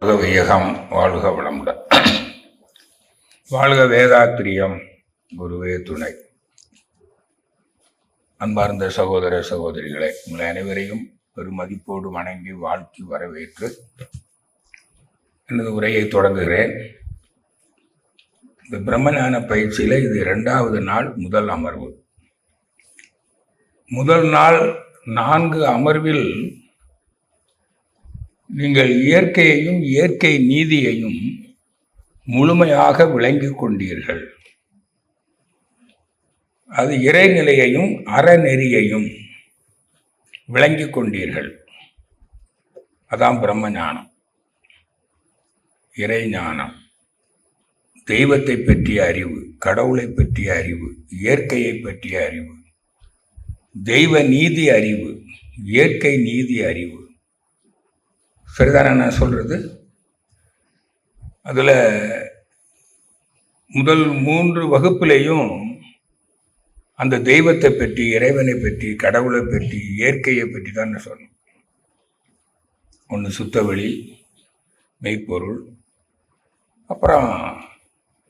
வையகம் வாழ்க வளமுடன். வாழ்க வேதாத்திரியம், குருவே துணை. அன்பார்ந்த சகோதர சகோதரிகளை, உங்கள் அனைவரையும் பெருமதிப்போடு வணங்கி வாழ்த்தி வரவேற்று எனது உரையை தொடங்குகிறேன். இந்த பிரம்மஞான பயிற்சியில் இது 2வது நாள், முதல் அமர்வு. முதல் நாள் 4 அமர்வில் நீங்கள் இயற்கையையும் இயற்கை நீதியையும் முழுமையாக விளங்கிக் கொண்டீர்கள். அது இறைநிலையையும் அறநெறியையும் விளங்கிக் கொண்டீர்கள். அதான் பிரம்மஞானம், இறைஞானம், தெய்வத்தை பற்றிய அறிவு, கடவுளை பற்றிய அறிவு, இயற்கையை பற்றிய அறிவு, தெய்வ நீதி அறிவு, இயற்கை நீதி அறிவு. சரிதானே நான் சொல்றது? அதில் முதல் 3 வகுப்புலேயும் அந்த தெய்வத்தை பற்றி, இறைவனை பற்றி, கடவுளை பற்றி, இயற்கையை பற்றி தான் நான் சொன்னேன். ஒன்று சுத்தவெளி, மெய்ப்பொருள், அப்புறம்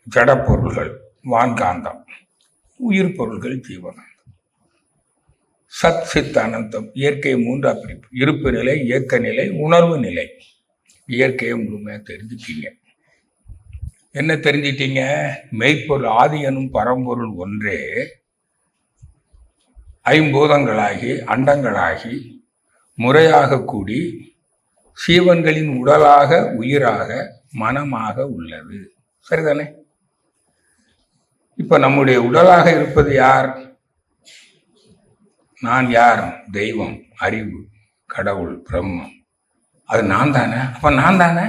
ஜடப்பொருள்கள், வான்காந்தம், உயிர் பொருள்கள், ஜீவகாந்தம், சத் சித் அனந்தம். இயற்கை 3 பிரிப்பு: இருப்பு நிலை, இயக்க நிலை, உணர்வு நிலை. இயற்கையை முழுமையாக தெரிஞ்சுட்டீங்க. என்ன தெரிஞ்சிட்டீங்க? மெய்ப்பொருள் ஆதி எனும் பரம்பொருள் ஒன்றே ஐம்பூதங்களாகி அண்டங்களாகி முறையாக கூடி சீவன்களின் உடலாக, உயிராக, மனமாக உள்ளது. சரிதானே? இப்ப நம்முடைய உடலாக இருப்பது யார்? நான் யார்? தெய்வம், அறிவு, கடவுள், பிரம்மம். அது நான் தானே? அப்ப நான் தானே?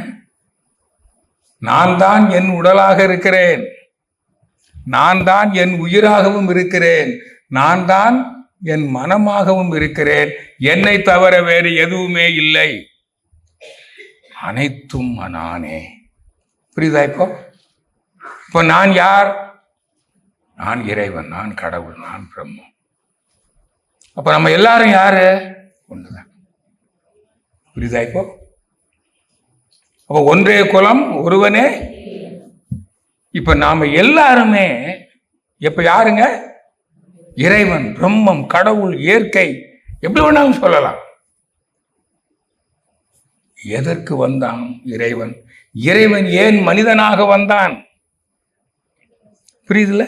நான் தான் என் உடலாக இருக்கிறேன், நான் தான் என் உயிராகவும் இருக்கிறேன், நான் தான் என் மனமாகவும் இருக்கிறேன். என்னை தவிர வேறு எதுவுமே இல்லை. அனைத்தும் நானே. புரியுதா? இப்போ நான் யார்? நான் இறைவன், நான் கடவுள், நான் பிரம்மம். அப்ப நம்ம எல்லாரும் யாரு? ஒண்ணுதான். புரியுதா? அப்ப ஒன்றே குலம், ஒருவனே. இப்ப நாம எல்லாருமே எப்ப யாருங்க? இறைவன், பிரம்மம், கடவுள், இயற்கை, எப்படி வேணாலும் சொல்லலாம். எதற்கு வந்தான் இறைவன்? இறைவன் ஏன் மனிதனாக வந்தான்? புரியுதுல?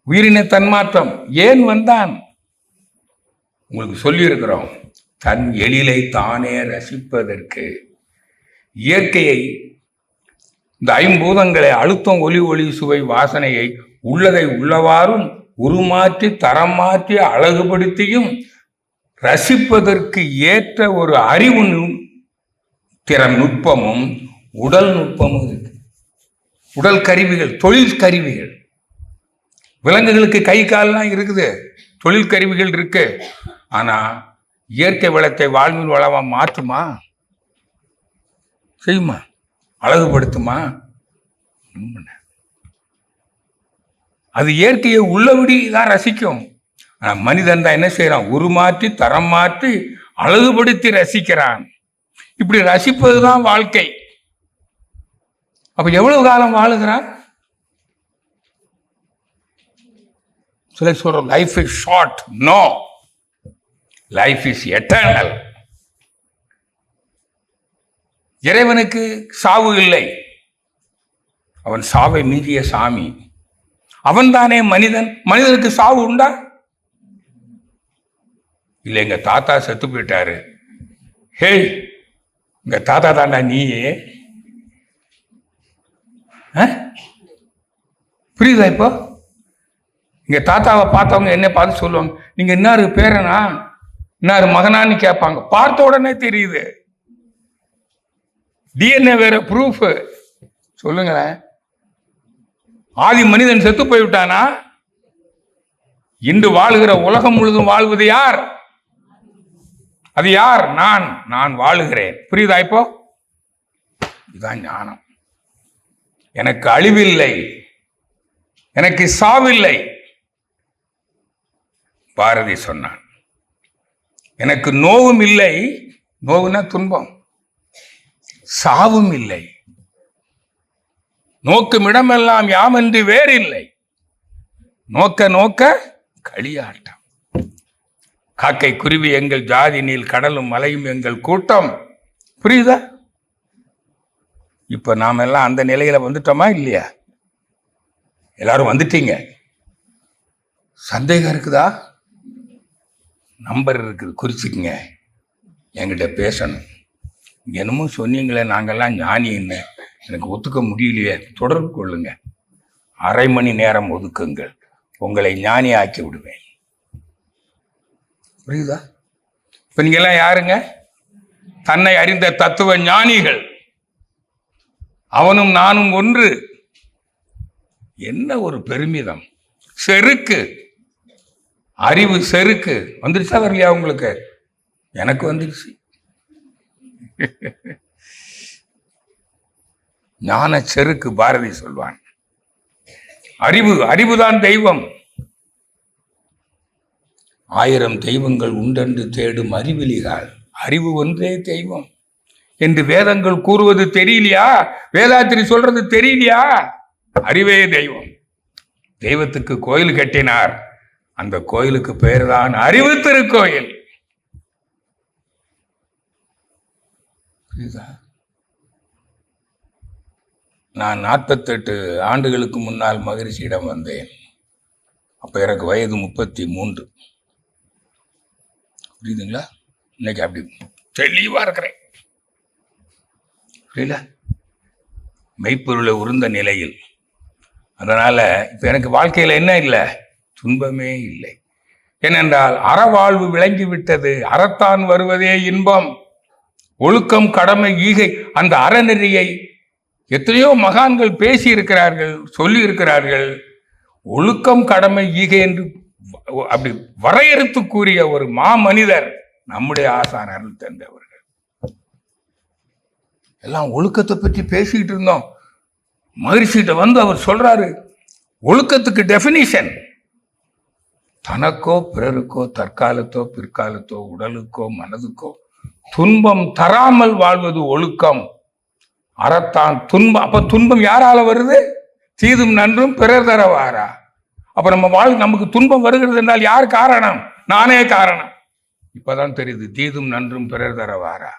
உயிரின தன்மாற்றம் ஏன் வந்தான்? உங்களுக்கு சொல்லி இருக்கிறோம். தன் எழிலை தானே ரசிப்பதற்கு, இயற்கையை, இந்த ஐம்பூதங்களை, அழுத்தம், ஒலி, ஒளி, சுவை, வாசனையை உள்ளதை உள்ளவாறும் உருமாற்றி, தரம் மாற்றி, அழகுபடுத்தியும் ரசிப்பதற்கு ஏற்ற ஒரு அறிவு திறன், நுட்பமும் உடல் நுட்பமும் இருக்கு. உடல் கருவிகள், தொழில் கருவிகள். விலங்குகளுக்கு கை கால்லாம் இருக்குது, தொழில் கருவிகள் இருக்கு. ஆனா இயற்கை வளத்தை வாழ்வின் வளமா மாற்றுமா? செய்யுமா? அழகுபடுத்துமா? அது இயற்கையை உள்ளபடி தான் ரசிக்கும். ஆனா மனிதன் தான் என்ன செய்யறான்? உருமாற்றி, தரம் மாற்றி, அழகுபடுத்தி ரசிக்கிறான். இப்படி ரசிப்பதுதான் வாழ்க்கை. அப்ப எவ்வளவு காலம் வாழுகிறான்? சில சொல்ற life is short. No, life is eternal. இறைவனுக்கு சாவு இல்லை. அவன் சாவை மீறிய சாமி. அவன் தானே மனிதன். மனிதனுக்கு சாவு உண்டா? இல்லை, எங்க தாத்தா செத்து போயிட்டாரு. ஹேய், எங்க தாத்தா தாண்டா நீயே. புரியுதா? இப்போ இங்க தாத்தாவை பார்த்தவங்க என்ன பார்த்து சொல்லுவாங்க, நீங்க இன்னாரு பேரனா, இன்னாரு மகனான்னு கேட்பாங்க. பார்த்த உடனே தெரியுது. டிஎன்ஏ வேற ப்ரூஃப். சொல்லுங்களேன். ஆதி மனிதன் செத்து போய்விட்டானா? இன்று வாழுகிற உலகம் முழுதும் வாழ்வது யார்? அது யார்? நான் வாழுகிறேன். புரியுதா? இப்போ இதுதான் ஞானம். எனக்கு அழிவில்லை, எனக்கு சாவில்லை. பாரதி சொன்னான், எனக்கு நோவும் இல்லை. நோவுனா துன்பம், சாவும் இல்லை. நோக்கும் இடமெல்லாம் யாமென்று வேறில்லை. நோக்க நோக்க களியாட்டம். காக்கை குருவி எங்கள் ஜாதி, நீல் கடலும் மலையும் எங்கள் கூட்டம். புரியுதா? இப்ப நாம எல்லாம் அந்த நிலையில வந்துட்டோமா இல்லையா? எல்லாரும் வந்துட்டீங்க. சந்தேகம் இருக்குதா? நம்பர் இருக்குது, குறிச்சுக்குங்க. என்கிட்ட பேசணும். என்னமோ சொன்னீங்களே நாங்கெல்லாம் ஞானின்னு, எனக்கு ஒத்துக்க முடியலையே. தொடர்பு கொள்ளுங்க. அரை மணி நேரம் ஒதுக்குங்கள், உங்களை ஞானி ஆக்கி விடுவேன். புரியுதா? இப்ப நீங்க எல்லாம் யாருங்க? தன்னை அறிந்த தத்துவ ஞானிகள். அவனும் நானும் ஒன்று. என்ன ஒரு பெருமிதம்! செருக்கு, அறிவு செருக்கு வந்துருச்சா வரலையா உங்களுக்கு? எனக்கு வந்துருச்சு. ஞான செருக்கு பாரதி சொல்வான். அறிவுதான் தெய்வம். 1000 தெய்வங்கள் உண்டென்று தேடும் அறிவிலிகள், அறிவு ஒன்றே தெய்வம் என்று வேதங்கள் கூறுவது தெரியலையா? வேதாத்திரி சொல்றது தெரியலையா? அறிவே தெய்வம். தெய்வத்துக்கு கோயில் கட்டினார். அந்த கோயிலுக்கு பெயர் தான் அறிவு திருக்கோயில். நான் 48 ஆண்டுகளுக்கு முன்னால் மகரிஷியிடம் வந்தேன். அப்ப எனக்கு வயது 33. புரியுதுங்களா? இன்னைக்கு அப்படி தெளிவா இருக்கிறேன். புரியல? மெய்ப்பொருளை உருந்த நிலையில். அதனால இப்ப எனக்கு வாழ்க்கையில என்ன இல்லை? துன்பமே இல்லை. ஏனென்றால் அறவாழ்வு விளங்கி விட்டது. அறத்தான் வருவதே இன்பம். ஒழுக்கம், கடமை, ஈகை, அந்த அறநெறியை எத்தனையோ மகான்கள் பேசி இருக்கிறார்கள், சொல்லி இருக்கிறார்கள். ஒழுக்கம், கடமை, ஈகை என்று அப்படி வரையறுத்து கூறிய ஒரு மாமனிதர் நம்முடைய ஆசான் அருள் தந்தவர்கள். எல்லாம் ஒழுக்கத்தை பற்றி பேசிக்கிட்டு இருந்தோம். மகரிஷிட்ட வந்து அவர் சொல்றாரு, ஒழுக்கத்துக்கு டெபினிஷன், தனக்கோ பிறருக்கோ தற்காலத்தோ பிற்காலத்தோ உடலுக்கோ மனதுக்கோ துன்பம் தராமல் வாழ்வது ஒழுக்கம். அறத்தான் துன்பம். அப்ப துன்பம் யாரால வருது? தீதும் நன்றும் பிறர் தரவாரா? அப்ப நமக்கு துன்பம் வருகிறது என்றால் யார் காரணம்? நானே காரணம். இப்பதான் தெரியுது, தீதும் நன்றும் பிறர் தரவாரா.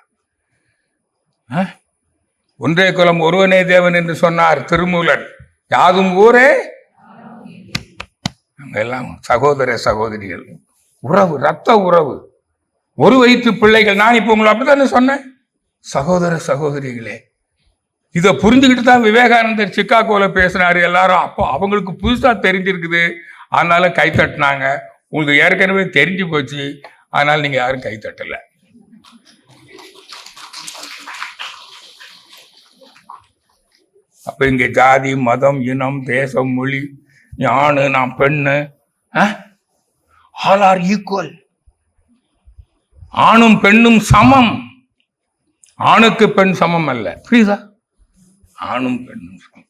ஒன்றே குலம் ஒருவனே தேவன் என்று சொன்னார் திருமூலர். யாதும் ஊரே, எல்லாம் சகோதர சகோதரிகள், உறவு, ரத்த உறவு, ஒரு வயிற்று பிள்ளைகள். நான் இப்ப உங்களை அப்படித்தானே சொன்னேன், சகோதர சகோதரிகளே. இதை புரிஞ்சுக்கிட்டு தான் விவேகானந்தர் சிக்காகோல பேசினாரு. எல்லாரும் அப்போ அவங்களுக்கு புதுசா தெரிஞ்சிருக்குது, அதனால கை தட்டினாங்க. உங்களுக்கு ஏற்கனவே தெரிஞ்சு போச்சு, அதனால நீங்க யாரும் கை தட்டல. அப்ப இங்க ஜாதி, மதம், இனம், தேசம், மொழி, ஆணு, நான் பெண்ணு, ஆல் ஆர் ஈக்குவல். ஆணும் பெண்ணும் சமம். ஆணுக்கு பெண் சமம் அல்ல. புரியுதா? ஆணும் பெண்ணும் சமம்.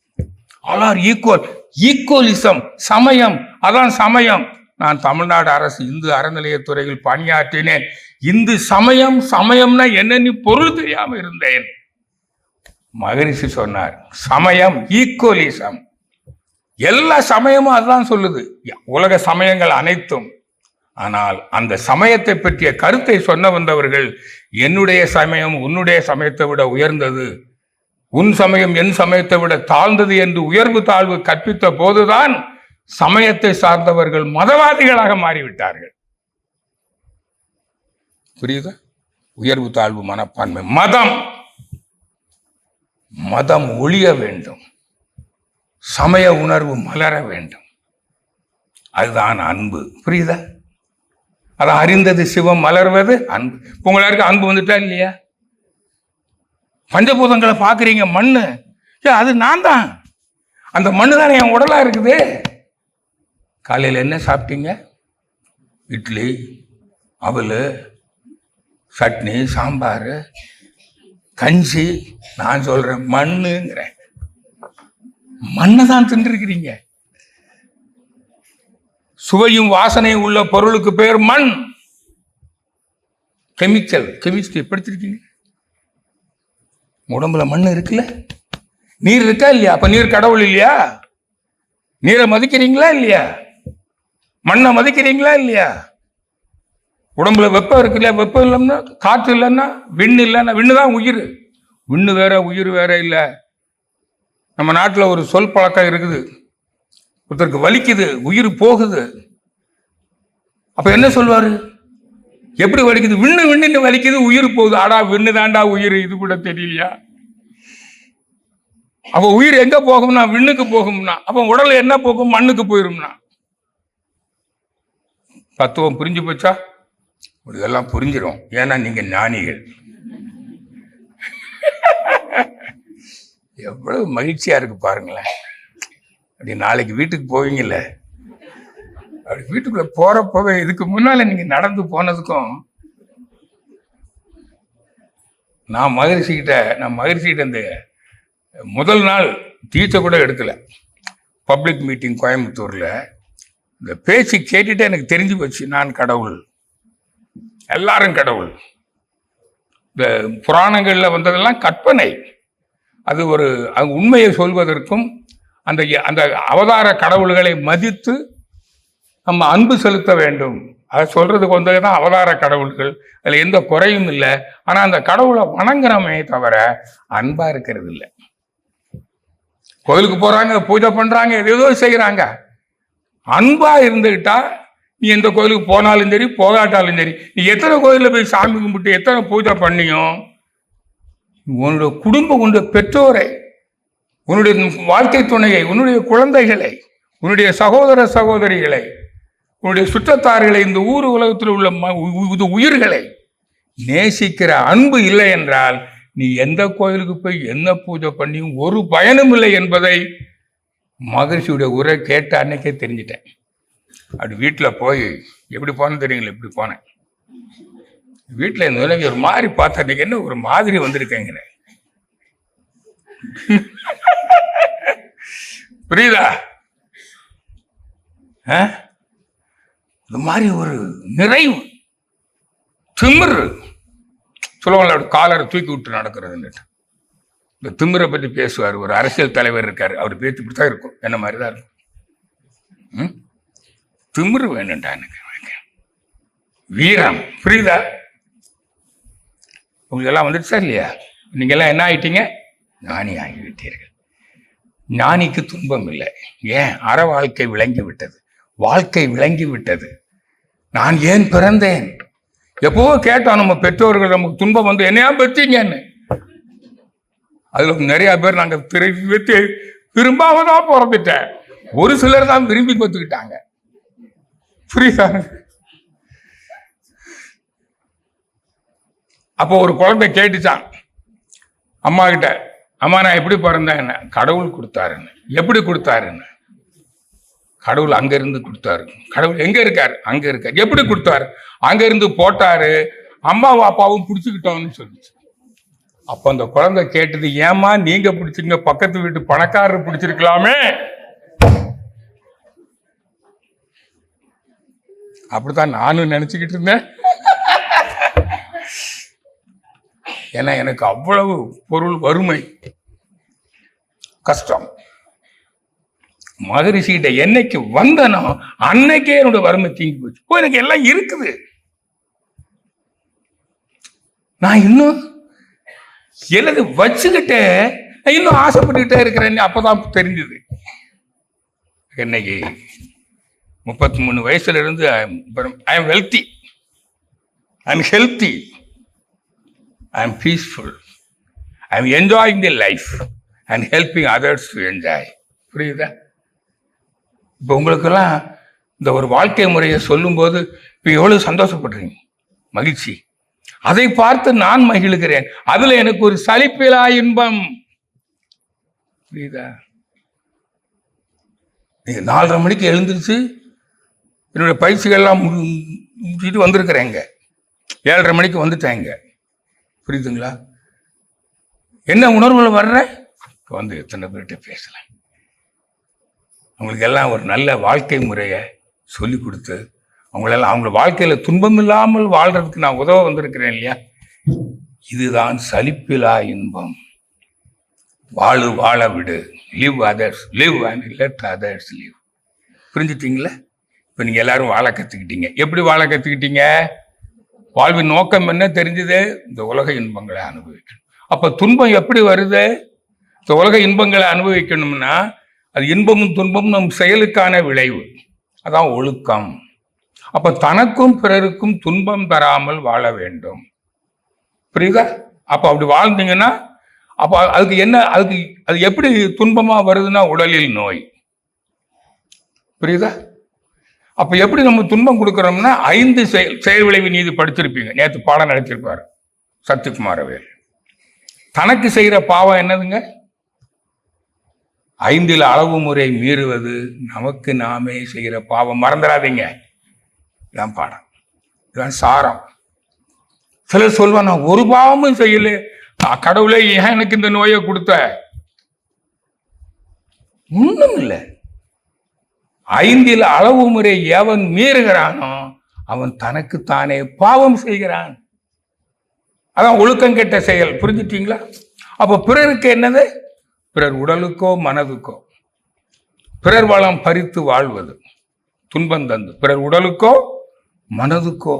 All R equal. ஈக்குவலிசம், சமயம், அதான் சமயம். நான் தமிழ்நாடு அரசு இந்து அறநிலையத்துறையில் பணியாற்றினேன். இந்து சமயம், சமயம்னா என்னன்னு பொருள் தெரியாம இருந்தேன். மகரிஷி சொன்னார், சமயம் ஈக்குவலிசம். எல்லா சமயமும் அதுதான் சொல்லுது, உலக சமயங்கள் அனைத்தும். ஆனால் அந்த சமயத்தை பற்றிய கருத்தை சொன்ன வந்தவர்கள், என்னுடைய சமயம் உன்னுடைய சமயத்தை விட உயர்ந்தது, உன் சமயம் என் சமயத்தை விட தாழ்ந்தது என்று உயர்வு தாழ்வு கற்பித்த போதுதான் சமயத்தை சார்ந்தவர்கள் மதவாதிகளாக மாறிவிட்டார்கள். புரியுதா? உயர்வு தாழ்வு மனப்பான்மை. மதம் ஒழிய வேண்டும், சமய உணர்வு மலர வேண்டும். அதுதான் அன்பு. புரியுதா? அதான் அறிந்தது சிவம், மலர்வது அன்பு. உங்களுக்கு அன்பு வந்துட்டா இல்லையா? பஞ்சபூதங்களை பாக்குறீங்க, மண்ணு, அது நான் தான். அந்த மண்ணு தானே என் உடலா இருக்குது. காலையில் என்ன சாப்பிட்டீங்க? இட்லி, அவல், சட்னி, சாம்பார், கஞ்சி. நான் சொல்றேன் மண்ணுங்கிறேன். மண்ணை தான் தின்றிருக்கிறீங்க. சுவையும் வாசனையும் உள்ள பொருளுக்கு பேர் மண். கெமிஸ்ட்ரி படிச்சிருக்கீங்க? உடம்புல மண் இருக்குல்ல, நீர் இருக்கா இல்லையா? அப்ப நீர் கடவுள் இல்லையா? நீரை மதிக்கிறீங்களா இல்லையா? மண்ணை மதிக்கிறீங்களா இல்லையா? உடம்புல வெப்பம் இருக்கு இல்லையா? வெப்பம் இல்லைன்னா, காற்று இல்லைன்னா, விண்ணு இல்லைன்னா, விண்ணு தான் உயிர். விண்ணு வேற உயிர் வேற இல்லை. நம்ம நாட்டில் ஒரு சொல் பழக்கம் இருக்குது, ஒருத்தருக்கு வலிக்குது, உயிர் போகுது, அப்ப என்ன சொல்வாரு? எப்படி வலிக்குது? விண்ணு விண்ணு வலிக்குது, உயிர் போகுது. ஆடா விண்ணு தாண்டா உயிர், இது கூட தெரியலையா? அப்ப உயிர் எங்க போகும்னா விண்ணுக்கு போகும்னா, அப்ப உடல் என்ன போகும்? மண்ணுக்கு போயிரும்னா. தத்துவம் புரிஞ்சு போச்சா? இதெல்லாம் புரிஞ்சிடும், ஏன்னா நீங்க ஞானிகள். எவ்வளவு மகிழ்ச்சியா இருக்கு பாருங்களேன். அப்படி நாளைக்கு வீட்டுக்கு போவீங்கல்ல, அப்படி வீட்டுக்குள்ள போறப்பவே இதுக்கு முன்னால நீங்க நடந்து போனதுக்கும், நான் மகிழ்ச்சிக்கிட்ட இந்த முதல் நாள் டீச்சர் கூட எடுக்கல. பப்ளிக் மீட்டிங் கோயம்புத்தூர்ல இந்த பேச்சு கேட்டுட்டு எனக்கு தெரிஞ்சு போச்சு, நான் கடவுள், எல்லாரும் கடவுள். இந்த புராணங்கள்ல வந்ததெல்லாம் கற்பனை. அது ஒரு உண்மையை சொல்வதற்கும் அந்த அந்த அவதார கடவுள்களை மதித்து நம்ம அன்பு செலுத்த வேண்டும், அதை சொல்றதுக்கு வந்ததுதான் அவதார கடவுள்கள். அதுல எந்த குறையும் இல்லை. ஆனா அந்த கடவுளை வணங்குறமே தவிர அன்பா இருக்கிறது இல்லை. கோயிலுக்கு போறாங்க, பூஜை பண்றாங்க, ஏதோ செய்யறாங்க. அன்பா இருந்துகிட்டா நீ எந்த கோயிலுக்கு போனாலும் சரி, போகாட்டாலும் சரி, நீ எத்தனை கோயிலில் போய் சாமி கும்பிட்டு எத்தனை பூஜை பண்ணியும், உன்னுடைய குடும்பம், உன்னுடைய பெற்றோரை, உன்னுடைய வாழ்க்கை துணையை, உன்னுடைய குழந்தைகளை, உன்னுடைய சகோதர சகோதரிகளை, உன்னுடைய சுற்றத்தார்களை, இந்த ஊர் உலகத்தில் உள்ள உயிர்களை நேசிக்கிற அன்பு இல்லை என்றால் நீ எந்த கோயிலுக்கு போய் என்ன பூஜை பண்ணியும் ஒரு பயனும் இல்லை என்பதை மகரிஷியுடைய உரை கேட்ட அன்னைக்கே தெரிஞ்சிட்டேன். அப்படி வீட்டில் போய் எப்படி போனேன்னு தெரியுங்களா? எப்படி போனேன் வீட்டில் இந்த நிலைமை ஒரு மாதிரி பார்த்தா, அன்னைக்கு என்ன ஒரு மாதிரி வந்திருக்கேங்க, புரியுதா? இது மாதிரி ஒரு நிறைவு, திமிரு சொல்லுவாங்கள, காலரை தூக்கி விட்டு நடக்கிறதுன்னு. இந்த திமிரை பற்றி பேசுவார் ஒரு அரசியல் தலைவர் இருக்காரு, அவர் பேச்சு இப்படித்தான் இருக்கும், என்ன மாதிரிதான் இருக்கும். திமிரு வேணும்டா எனக்கு, வீரம், புரியுதா? உங்களுக்கு எல்லாம் வந்துடுச்சா இல்லையா? நீங்க எல்லாம் என்ன ஆயிட்டீங்க? ஞானி ஆகிவிட்டீர்கள். ஞானிக்கு துன்பம் இல்லை. ஏன்? அற வாழ்க்கை விளங்கி விட்டது, வாழ்க்கை விளங்கி விட்டது. நான் ஏன் பிறந்தேன்? எப்பவோ கேட்டோம் நம்ம பெற்றோர்கள், நமக்கு துன்பம் வந்து என்னையா பெற்றீங்கன்னு. அதுல நிறைய பேர் நாங்க விரும்பாமதான் பிறந்துட்டேன், ஒரு சிலர் தான் விரும்பி பெற்றுக்கிட்டாங்க, புரியுதா? அப்போ ஒரு குழந்தை கேட்டுச்சான் அம்மா கிட்ட, அம்மா நான் எப்படி பிறந்தேன்? கடவுள் கொடுத்தாருன்னு. எப்படி கொடுத்தாருன்னு? கடவுள் அங்க இருந்து கொடுத்தாரு. கடவுள் எங்க இருக்காரு? அங்க இருக்காரு. எப்படி கொடுத்தாரு? அங்க இருந்து போட்டாரு, அம்மாவும் அப்பாவும் பிடிச்சுக்கிட்டோம்னு சொல்லிச்சு. அப்ப அந்த குழந்தை கேட்டது, ஏமா நீங்க பிடிச்சிங்க, பக்கத்து வீட்டு பணக்காரர் பிடிச்சிருக்கலாமே. அப்படித்தான் நானும் நினைச்சுக்கிட்டு இருந்தேன். ஏன்னா எனக்கு அவ்வளவு பொருள், வறுமை, கஷ்டம். மகரிஷிகிட்ட என்னைக்கு வந்தனோ அன்னைக்கே என்னோட வறுமை தீங்கி போச்சு. எனக்கு எல்லாம் இருக்குது, நான் இன்னும் எனது வச்சுக்கிட்டே இன்னும் ஆசைப்பட்டுக்கிட்டே இருக்கிறேன்னு அப்பதான் தெரிஞ்சது. இன்னைக்கு 33 வயசுல இருந்து I am wealthy, I am healthy, I am peaceful, I am enjoying the life and helping others to enjoy. புரியுதா? இப்போ உங்களுக்கெல்லாம் இந்த ஒரு வாழ்க்கை முறையை சொல்லும்போது இப்போ எவ்வளவு சந்தோஷப்படுறீங்க, மகிழ்ச்சி. அதை பார்த்து நான் மகிழ்கிறேன். அதுல எனக்கு ஒரு சலிப்பிலா இன்பம். புரியுதா? நீங்க 4:30 மணிக்கு எழுந்திருச்சு என்னுடைய பயிற்சிகள்லாம் முடிச்சுட்டு வந்திருக்கிறேங்க. 7:30 மணிக்கு வந்துட்டேங்க. புரியுதுங்களா? என்ன உணர்வுல வர்றேன்? வந்து எத்தனை பேர்கிட்ட பேசலாம். அவங்களுக்கு எல்லாம் ஒரு நல்ல வாழ்க்கை முறையை சொல்லி கொடுத்து அவங்களெல்லாம் அவங்க வாழ்க்கையில துன்பம் இல்லாமல் வாழ்றதுக்கு நான் உதவ வந்திருக்கிறேன் இல்லையா? இதுதான் சலிப்பிலா இன்பம். வாழ விடு, live others live and let others live. புரிஞ்சுட்டீங்களா? இப்போ நீங்கள் எல்லாரும் வாழ கற்றுக்கிட்டீங்க. எப்படி வாழ கற்றுக்கிட்டீங்க? வாழ்வின் நோக்கம் என்ன தெரிஞ்சது? இந்த உலக இன்பங்களை அனுபவிக்கணும். அப்போ துன்பம் எப்படி வருது? இந்த உலக இன்பங்களை அனுபவிக்கணும்னா அது இன்பமும் துன்பமும் நம் செயலுக்கான விளைவு. அதான் ஒழுக்கம். அப்போ தனக்கும் பிறருக்கும் துன்பம் தராமல் வாழ வேண்டும். புரியுதா? அப்போ அப்படி வாழ்ந்தீங்கன்னா அப்போ அதுக்கு என்ன, அது எப்படி துன்பமாக வருதுன்னா உடலில் நோய். புரியுதா? அப்போ எப்படி நம்ம துன்பம் கொடுக்குறோம்னா 5 செயல் விளைவு நீதி படிச்சிருப்பீங்க. நேற்று பாடம் நடத்திருப்பார் சத்யகுமாரவேல். தனக்கு செய்கிற பாவம் என்னதுங்க? 5 அளவு முறை மீறுவது நமக்கு நாமே செய்கிற பாவம். மறந்துடாதீங்க. இதான் பாடம், இதான் சாரம். சிலர் சொல்வான், நான் ஒரு பாவமும் செய்யல, கடவுளே ஏன் எனக்கு இந்த நோயை கொடுத்த? ஒன்றும் இல்லை. 5 அளவு முறை எவன் மீறுகிறானோ அவன் தனக்குத்தானே பாவம் செய்கிறான். அதான் ஒழுக்கம் கெட்ட செயல். புரிஞ்சுட்டீங்களா? அப்போ பிறருக்கு என்னது? பிறர் உடலுக்கோ மனதுக்கோ பிறர் வளம் பறித்து வாழ்வது துன்பம் தந்து, பிறர் உடலுக்கோ மனதுக்கோ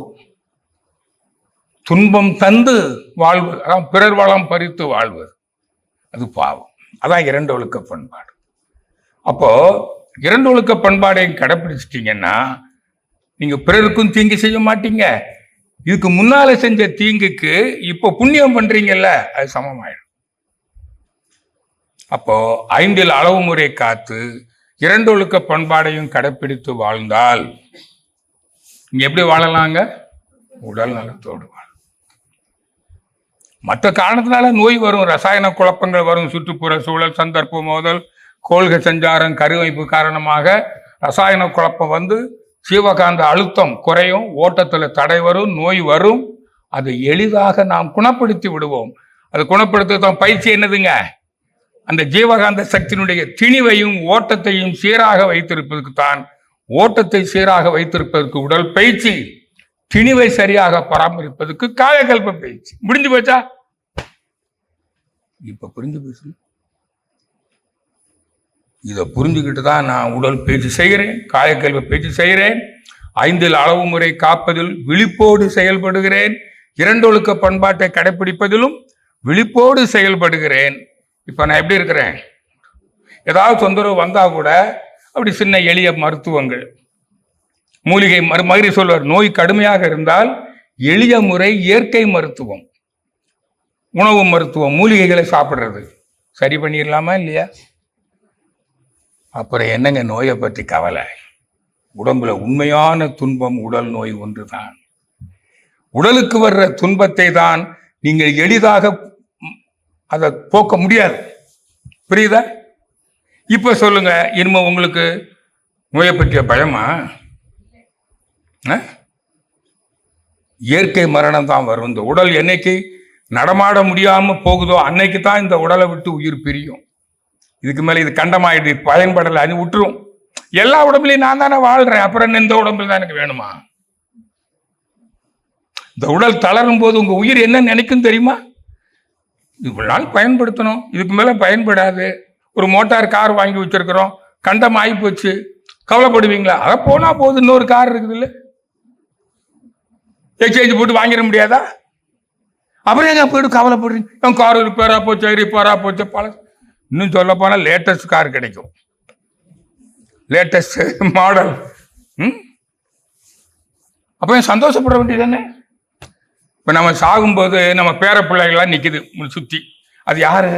துன்பம் தந்து வாழ்வது, அதான் பிறர் வளம் பறித்து வாழ்வது, அது பாவம். அதான் 2 ஒழுக்க பண்பாடு. அப்போ 2 ஒழுக்க பண்பாடையும் கடைப்பிடிச்சிட்டீங்கன்னா நீங்க பிறருக்கும் தீங்கு செய்ய மாட்டீங்க. இதுக்கு முன்னால செஞ்ச தீங்குக்கு இப்போ புண்ணியம் பண்றீங்கல்ல, அது சமமாயிடும். அப்போ 5 அளவு முறை காத்து 2 ஒழுக்க பண்பாடையும் கடைப்பிடித்து வாழ்ந்தால் நீங்க எப்படி வாழலாங்க? உடல் நலத்தோடு வாழ. மற்ற காரணத்தினால நோய் வரும், ரசாயன குழப்பங்கள் வரும், சுற்றுப்புற சூழல், சந்தர்ப்ப மோதல், கோள்க சஞ்சாரம், கருவைப்பு காரணமாக ரசாயன குழப்பம் வந்து ஜீவகாந்த அழுத்தம் குறையும், ஓட்டத்தில் தடை வரும், நோய் வரும். அதை எளிதாக நாம் குணப்படுத்தி விடுவோம். அது குணப்படுத்த தான் பயிற்சி என்னதுங்க? அந்த ஜீவகாந்த சக்தியினுடைய திணிவையும் ஓட்டத்தையும் சீராக வைத்திருப்பதற்கு தான். ஓட்டத்தை சீராக வைத்திருப்பதற்கு உடல் பயிற்சி, திணிவை சரியாக பராமரிப்பதற்கு காயகல்ப பயிற்சி. முடிஞ்சு போச்சா? இப்ப புரிஞ்சு போச்சு. இதை புரிஞ்சுக்கிட்டு தான் நான் உடல் பயிற்சி செய்கிறேன், காயக்கல்வி பயிற்சி செய்கிறேன். 5 அளவு முறை காப்பதில் விழிப்போடு செயல்படுகிறேன். 2 ஒழுக்க பண்பாட்டை கடைபிடிப்பதிலும் விழிப்போடு செயல்படுகிறேன். இப்போ நான் எப்படி இருக்கிறேன்? ஏதாவது தொந்தரவு வந்தா கூட அப்படி சின்ன எளிய மருத்துவங்கள், மூலிகை மகிரி சொல்வார், நோய் கடுமையாக இருந்தால் எளிய முறை இயற்கை மருத்துவம், உணவு மருத்துவம், மூலிகைகளை சாப்பிட்றது சரி பண்ணிடலாமா இல்லையா? அப்புறம் என்னங்க நோயை பற்றி கவலை? உடம்புல உண்மையான துன்பம் உடல் நோய் ஒன்றுதான். உடலுக்கு வர்ற துன்பத்தை தான் நீங்கள் எளிதாக அதை போக்க முடியாது. புரியுதா? இப்ப சொல்லுங்க, இனிமே உங்களுக்கு நோயை பற்றிய பயமா? இயற்கை மரணம் தான் வரும். இந்த உடல் என்னைக்கு நடமாட முடியாம போகுதோ அன்னைக்கு தான் இந்த உடலை விட்டு உயிர் பிரியும். இதுக்கு மேல இது கண்டமாயிடுது, பயன்படலை, அது விட்டுரும். எல்லா உடம்புலையும் நான் தானே வாழ்றேன், அப்புறம் இந்த உடம்புல தான் எனக்கு வேணுமா? இந்த உடல் தளரும் போது உங்க உயிர் என்ன நினைக்கும் தெரியுமா? இவ்வளவு நாள் பயன்படுத்தணும், இதுக்கு மேல பயன்படாது. ஒரு மோட்டார் கார் வாங்கி வச்சிருக்கிறோம், கண்டம் ஆகி போச்சு, கவலைப்படுவீங்களா? அதை போனா போது, இன்னொரு கார் இருக்குது இல்ல, எக்ஸ்சேஞ்ச் போட்டு வாங்கிட முடியாதா? அப்புறம் எங்க போயிட்டு கவலைப்படுறீங்க? என் கார் ரிப்பேரா போச்சு, ரிப்பேரா போச்சு, பல. இன்னும் சொல்ல போனா லேட்டஸ்ட் கார் கிடைக்கும், லேட்டஸ்ட் மாடல். அப்ப சந்தோஷப்பட வேண்டியதானே? இப்ப நம்ம சாகும்போது நம்ம பேர பிள்ளைகள்லாம் நிக்குது சுத்தி, அது யாரு?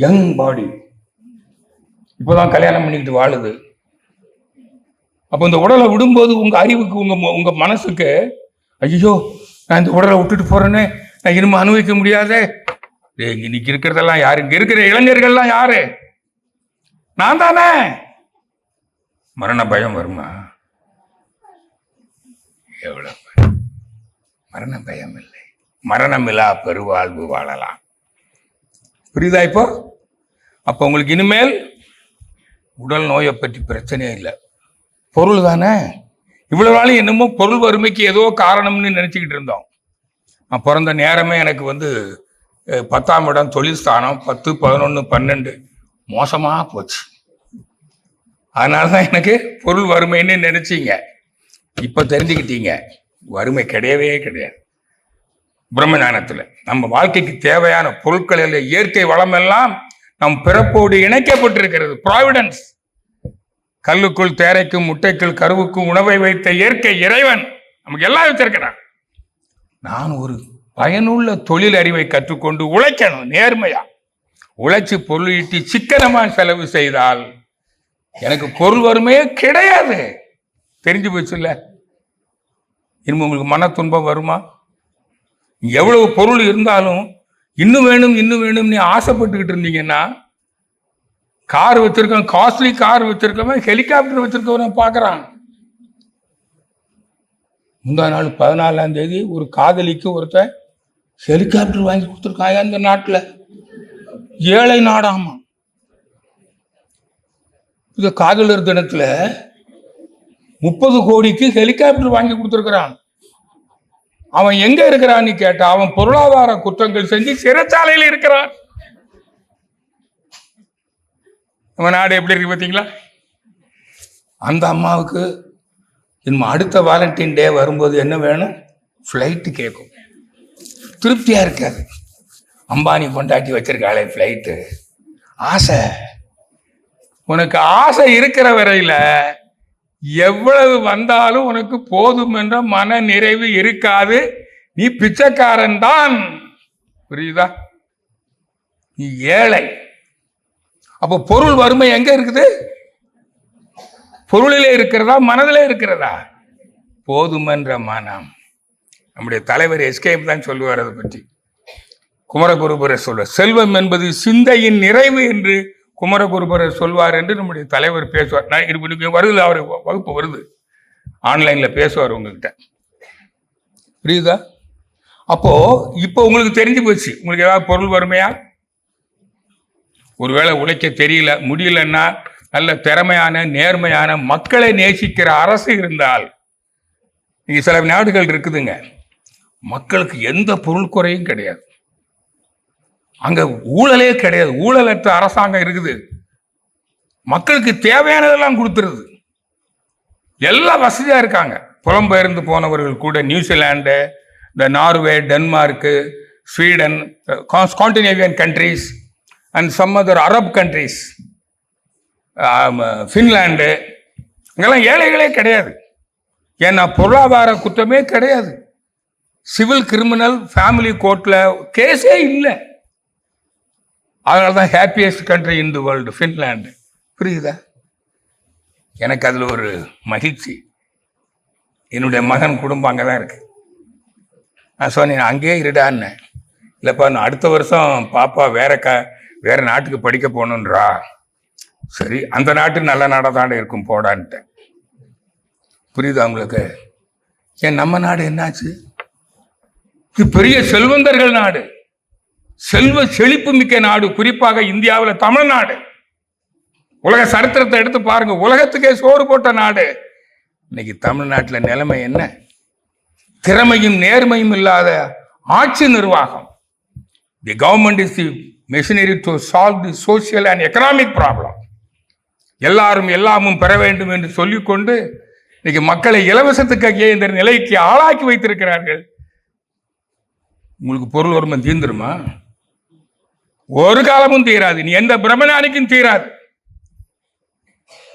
யங் பாடி, இப்போதான் கல்யாணம் பண்ணிக்கிட்டு வாழுது. அப்போ இந்த உடலை விடும்போது உங்க அறிவுக்கு, உங்க மனசுக்கு, ஐயோ நான் இந்த உடலை விட்டுட்டு போறேன்னு, நான் இனிமே அனுபவிக்க முடியாதே. இன்னைக்கு இருக்கிறதெல்லாம் யாரு? இங்க இருக்கிற இளைஞர்கள்லாம் யாரு? நான் தானே. மரண பயம் வருமா? எவ்வளவு மரண பயம் இல்லை, மரணமில்லா பெருவாழ்வு வாழலாம். புரியுதா இப்போ? அப்போ உங்களுக்கு இனிமேல் உடல் நோயை பற்றி பிரச்சனையே இல்லை. பொருள் தானே. இவ்வளவு நாளும் என்னமோ பொருள் வறுமைக்கு ஏதோ காரணம்னு நினைச்சுக்கிட்டு இருந்தோம். நான் பிறந்த நேரமே எனக்கு 10ஆம் இடம் தொழில் ஸ்தானம் 10, 11, 12 மோசமாக போச்சு. அதனால தான் எனக்கு பொருள் வறுமைன்னு நினைச்சீங்க. இப்போ தெரிஞ்சுக்கிட்டீங்க, வறுமை கிடையவே கிடையாது. பிரம்மஞானத்தில் நம்ம வாழ்க்கைக்கு தேவையான பொருட்களில் இயற்கை வளம் எல்லாம் நம் பிறப்போடு இணைக்கப்பட்டிருக்கிறது. ப்ராவிடன்ஸ். கல்லுக்குள் தேரைக்கும் முட்டைக்குள் கருவுக்கும் உணவை வைத்த இயற்கை இறைவன் நமக்கு எல்லாம் வச்சிருக்கிறான். நான் ஒரு பயனுள்ள தொழில் அறிவை கற்றுக்கொண்டு உழைக்கணும். நேர்மையா உழைச்சி பொருள் ஈட்டி சிக்கனமா செலவு செய்தால் எனக்கு பொருள் வறுமையே கிடையாது. தெரிஞ்சு போச்சுல்ல. இனிமே உங்களுக்கு மன துன்பம் வருமா? எவ்வளவு பொருள் இருந்தாலும் இன்னும் வேணும் இன்னும் வேணும் நீ ஆசைப்பட்டுக்கிட்டு இருந்தீங்கன்னா, கார் வச்சிருக்கவன், காஸ்ட்லி கார் வச்சிருக்கவன் ஹெலிகாப்டர் வச்சிருக்கவன் பார்க்கறான். முந்தா நாள் 14ஆம் தேதி ஒரு காதலிக்கு ஒருத்தன் ஹெலிகாப்டர் வாங்கி கொடுத்துருக்காங்க. அந்த நாட்டில் ஏழை நாடாமா. இந்த காதலர் தினத்துல 30 கோடிக்கு ஹெலிகாப்டர் வாங்கி கொடுத்துருக்கிறான். அவன் எங்க இருக்கிறான்னு கேட்டா, அவன் பொருளாதார குற்றங்கள் செஞ்சு சிறைச்சாலையில் இருக்கிறான். நம்ம நாடு எப்படி இருக்கு பார்த்தீங்களா? அந்த அம்மாவுக்கு இன்னும் அடுத்த வாலண்டின் டே வரும்போது என்ன வேணும்? ஃப்ளைட்டு கேட்கும். திருப்தியா இருக்காது. அம்பானி கொண்டாட்டி வச்சிருக்காளே ஃப்ளைட்டு. ஆசை. உனக்கு ஆசை இருக்கிற வரையில எவ்வளவு வந்தாலும் உனக்கு போதும் என்ற மன நிறைவு இருக்காது. நீ பிச்சைக்காரன் தான். புரியுதா? நீ ஏழை. அப்போ பொருள் வறுமை எங்க இருக்குது? பொருளிலே இருக்கிறதா, மனதிலே இருக்கிறதா? போதும் என்ற மனம். நம்முடைய தலைவர் எஸ்கேப் தான் சொல்லுவார் அதை பற்றி. குமரகுருபரர் சொல்வார், செல்வம் என்பது சிந்தையின் நிறைவு என்று குமரகுருபரர் சொல்வார் என்று நம்முடைய தலைவர் பேசுவார். நான் இது வருது, அவர் வகுப்பு வருது, ஆன்லைன்ல பேசுவார் உங்ககிட்ட. புரியுதா? அப்போ இப்போ உங்களுக்கு தெரிஞ்சு போச்சு. உங்களுக்கு ஏதாவது பொருள் வறுமையா? ஒருவேளை உழைக்க தெரியல, முடியலன்னா நல்ல திறமையான நேர்மையான மக்களை நேசிக்கிற அரசு இருந்தால், இங்க சில நாடுகள் இருக்குதுங்க, மக்களுக்கு எந்த பொருள் குறையும் கிடையாது. அங்க ஊழலே கிடையாது. ஊழலற்ற அரசாங்கம் இருக்குது. மக்களுக்கு தேவையானதெல்லாம் கொடுத்துருது. எல்லாம் வசதியா இருக்காங்க. புலம்பெயர்ந்து போனவர்கள் கூட நியூசிலாந்து, இந்த Norway, Denmark, Sweden, Scandinavian countries and some other Arab countries, Finland, இங்கெல்லாம் ஏழைகளே கிடையாது. ஏன்னா பொருளாதார குற்றமே கிடையாது. சிவில் கிரிமினல் ஃபேமிலி கோர்ட்ல கேஸே இல்லை. அதனால தான் happiest country in the world Finland. புரியுதா? எனக்கு அதில் ஒரு மகிழ்ச்சி. என்னுடைய மகன் குடும்பம் அங்கே தான் இருக்கு. நான் சொன்னேன் அங்கேயே இருடான்னு. இல்லைப்பா, நான் அடுத்த வருஷம் பாப்பா வேற நாட்டுக்கு படிக்க போகணுன்றா. சரி, அந்த நாட்டு நல்ல நாடாக தாண்ட இருக்கும் போடான்ட்டேன். புரியுதா உங்களுக்கு? ஏன் நம்ம நாடு என்னாச்சு? இது பெரிய செல்வந்தர்கள் நாடு, செல்வ செழிப்பு மிக்க நாடு, குறிப்பாக இந்தியாவில் தமிழ்நாடு. உலக சரித்திரத்தை எடுத்து பாருங்க, உலகத்துக்கே சோறு போட்ட நாடு. இன்னைக்கு தமிழ்நாட்டில் நிலைமை என்ன? திறமையும் நேர்மையும் இல்லாத ஆட்சி நிர்வாகம். The government is the machinery to solve the social and economic problem. எல்லாரும் எல்லாமும் பெற வேண்டும் என்று சொல்லிக்கொண்டு இன்னைக்கு மக்களை இலவசத்துக்கு இந்த நிலைக்கு ஆளாக்கி வைத்திருக்கிறார்கள். உங்களுக்கு பொருள் வறுமை தீர்ந்துருமா? ஒரு காலமும் தீராது. நீ எந்த பிரம்மஞானிக்கும் தீராது.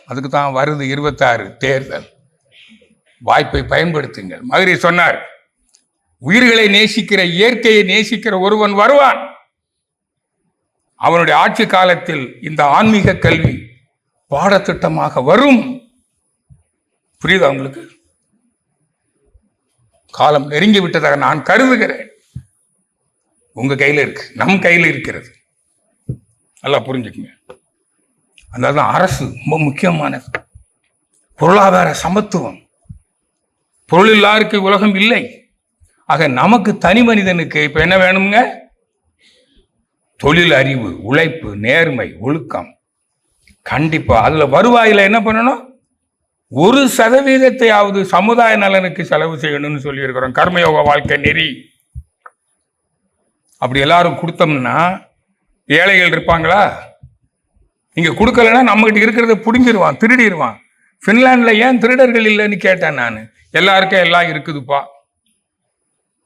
அதுக்கு தான் வருது 26 தேர்தல். வாய்ப்பை பயன்படுத்துங்கள். மதுரை சொன்னார், உயிர்களை நேசிக்கிற, இயற்கையை நேசிக்கிற ஒருவன் வருவான். அவனுடைய ஆட்சி காலத்தில் இந்த ஆன்மீக கல்வி பாடத்திட்டமாக வரும். புரியுதா உங்களுக்கு? காலம் நெருங்கி விட்டதாக நான் கருதுகிறேன். உங்க கையில இருக்கு, நம் கையில் இருக்கிறது. நல்லா புரிஞ்சுக்குங்க. அதனால அரசு ரொம்ப முக்கியமானது. பொருளாதார சமத்துவம். பொருள் இல்லாருக்கு உலகம் இல்லை. ஆக நமக்கு தனி மனிதனுக்கு இப்ப என்ன வேணுங்க? தொழில் அறிவு, உழைப்பு, நேர்மை, ஒழுக்கம். கண்டிப்பா அதுல வருவாயில என்ன பண்ணணும்? 1% சமுதாய நலனுக்கு செலவு செய்யணும்னு சொல்லி இருக்கிறோம். கர்மயோக வாழ்க்கை நெறி. அப்படி எல்லாரும் கொடுத்தோம்னா ஏழைகள் இருப்பாங்களா? இங்க கொடுக்கலன்னா நம்மகிட்ட இருக்கிறத புடுங்கிடுவான், திருடிடுவான். பின்லாந்துல ஏன் திருடர்கள் இல்லைன்னு கேட்டேன் நான். எல்லாருக்கும் எல்லாம் இருக்குதுப்பா,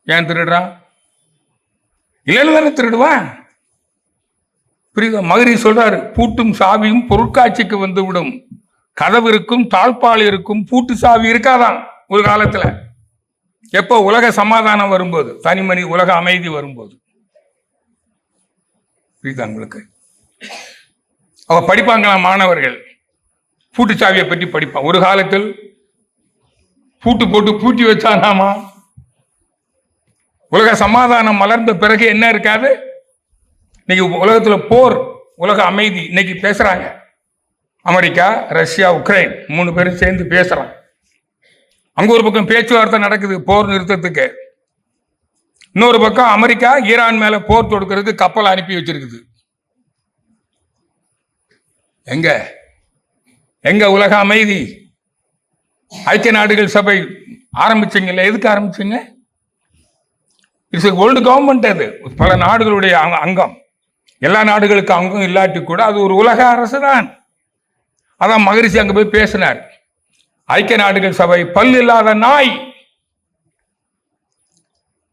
ஏன் திருடுறான்? இல்லைன்னு தானே திருடுவான். புரியுதா? மகரி சொல்றாரு, பூட்டும் சாவியும் பொருட்காட்சிக்கு வந்து விடும். கதவு இருக்கும், தாழ்பால் இருக்கும், பூட்டு சாவி இருக்காதான் ஒரு காலத்துல. எப்போ? உலக சமாதானம் வரும்போது, தனிமணி உலக அமைதி வரும்போது. புரியுதா உங்களுக்கு? அவ படிப்பாங்களாம் மாணவர்கள், பூட்டு சாவியை பற்றி படிப்பான். ஒரு காலத்தில் பூட்டு போட்டு பூட்டி வச்சானாமா. உலக சமாதானம் மலர்ந்த பிறகு என்ன இருக்காது? இன்னைக்கு உலகத்துல போர், உலக அமைதி இன்னைக்கு பேசுறாங்க. அமெரிக்கா, ரஷ்யா, உக்ரைன் 3 பேரும் சேர்ந்து பேசுறாங்க. அங்க ஒரு பக்கம் பேச்சுவார்த்தை நடக்குது போர் நிறுத்தத்துக்கு. இன்னொரு பக்கம் அமெரிக்கா ஈரான் மேல போர் தொடுக்கிறதுக்கு கப்பல் அனுப்பி வச்சிருக்குது. எங்க எங்க உலக அமைதி? ஐக்கிய நாடுகள் சபை ஆரம்பிச்சீங்கல்ல, எதுக்கு ஆரம்பிச்சீங்க? It's world government. அது பல நாடுகளுடைய அங்கம். எல்லா நாடுகளுக்கு அங்கம் இல்லாட்டி கூட அது ஒரு உலக அரசு தான். அதான் மகரிஷி அங்க போய் பேசினார். ஐக்கிய நாடுகள் சபை பல் இல்லாத நாய்,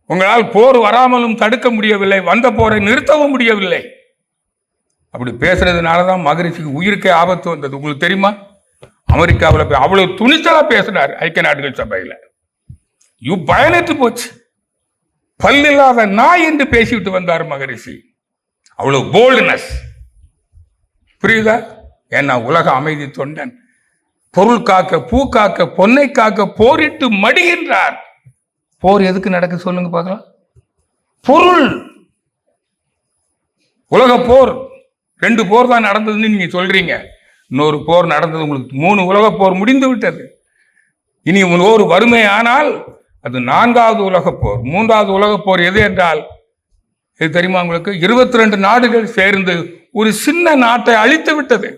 உங்களால் போர் வராமலும் தடுக்க முடியவில்லை, வந்த போரை நிறுத்தவும் முடியவில்லை. அப்படி பேசுறதுனாலதான் மகரிஷிக்கு உயிருக்கே ஆபத்து வந்தது. உங்களுக்கு தெரியுமா? அமெரிக்காவில் போய் அவ்வளவு துணிச்சலா பேசினார் ஐக்கிய நாடுகள் சபையில. பயனற்று போச்சு. பல் இல்லாத நாய் என்று பேசிவிட்டு வந்தார் மகரிஷி. அவ்வளவு போல்ட்னஸ். புரியுதா? ஏன்னா உலக அமைதி தொண்டன். பொருள் காக்க, பூ காக்க, பொன்னை காக்க போரிட்டு மடிகின்றார். போர் எதுக்கு நடக்க சொல்லுங்க பார்க்கலாம். பொருள். உலக போர் 2 போர் தான் நடந்ததுன்னு நீங்க சொல்றீங்க. இன்னொரு போர் நடந்தது. உங்களுக்கு 3 உலக போர் முடிந்து விட்டது. இனி ஒரு வறுமை ஆனால் அது 4வது உலக போர். 3வது உலக போர் எது என்றால் இது தெரியுமா உங்களுக்கு? 22 நாடுகள் சேர்ந்து ஒரு சின்ன நாட்டை அழித்து விட்டது.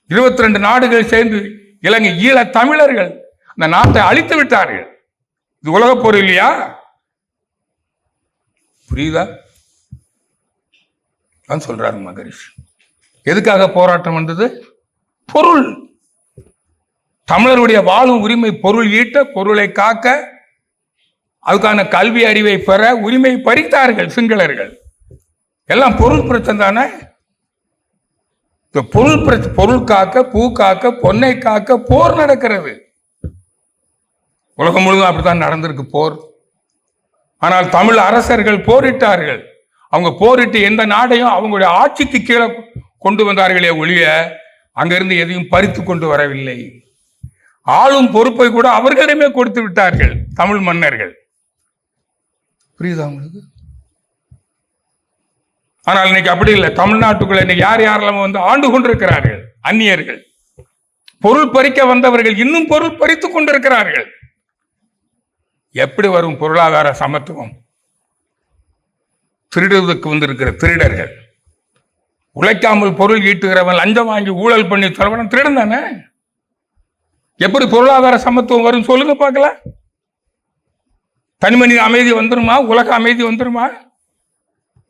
22 நாடுகள் சேர்ந்து இலங்கை ஈழ தமிழர்கள் அந்த நாட்டை அழித்து விட்டார்கள். இது உலக போர் இல்லையா? புரியுதா? சொல்றாரு மகரிஷி. எதுக்காக போராட்டம் வந்தது? பொருள். தமிழருடைய வாழும் உரிமை பொருள் ஈட்ட, பொருளை காக்க, அதுக்கான கல்வி அறிவை பெற உரிமை பறித்தார்கள் சிங்களர்கள். எல்லாம் பொருள் பிரச்சனை தானே. பொருள் காக்க, பூ காக்க, பொன்னை காக்க போர் நடக்கிறது. உலகம் முழுவதும் அப்படித்தான் நடந்திருக்கு போர். ஆனால் தமிழ் அரசர்கள் போரிட்டார்கள். அவங்க போரிட்டு எந்த நாடையும் அவங்களுடைய ஆட்சிக்கு கீழே கொண்டு வந்தார்களே ஒழிய அங்கிருந்து எதையும் பறித்து கொண்டு வரவில்லை. ஆளும் பொறுப்பை கூட அவர்களிடமே கொடுத்து விட்டார்கள் தமிழ் மன்னர்கள். புரியுதா உங்களுக்கு? ஆனால் இன்னைக்கு அப்படி இல்லை. தமிழ்நாட்டுக்குள்ள இன்னைக்கு யார் யாரெல்லாம் வந்து ஆண்டு கொண்டிருக்கிறார்கள்? அந்நியர்கள். பொருள் பறிக்க வந்தவர்கள் இன்னும் பொருள் பறித்துக் கொண்டிருக்கிறார்கள். எப்படி வரும் பொருளாதார சமத்துவம்? திருடுவதற்கு வந்திருக்கிற திருடர்கள், உழைக்காமல் பொருள் ஈட்டுகிறவன், லஞ்சம் வாங்கி ஊழல் பண்ணி தரவன் திருடன் தானே. எப்படி பொருளாதார சமத்துவம் வரும் சொல்லுங்க பார்க்கலாம். தனிமனித அமைதி வந்துருமா? உலக அமைதி வந்துருமா?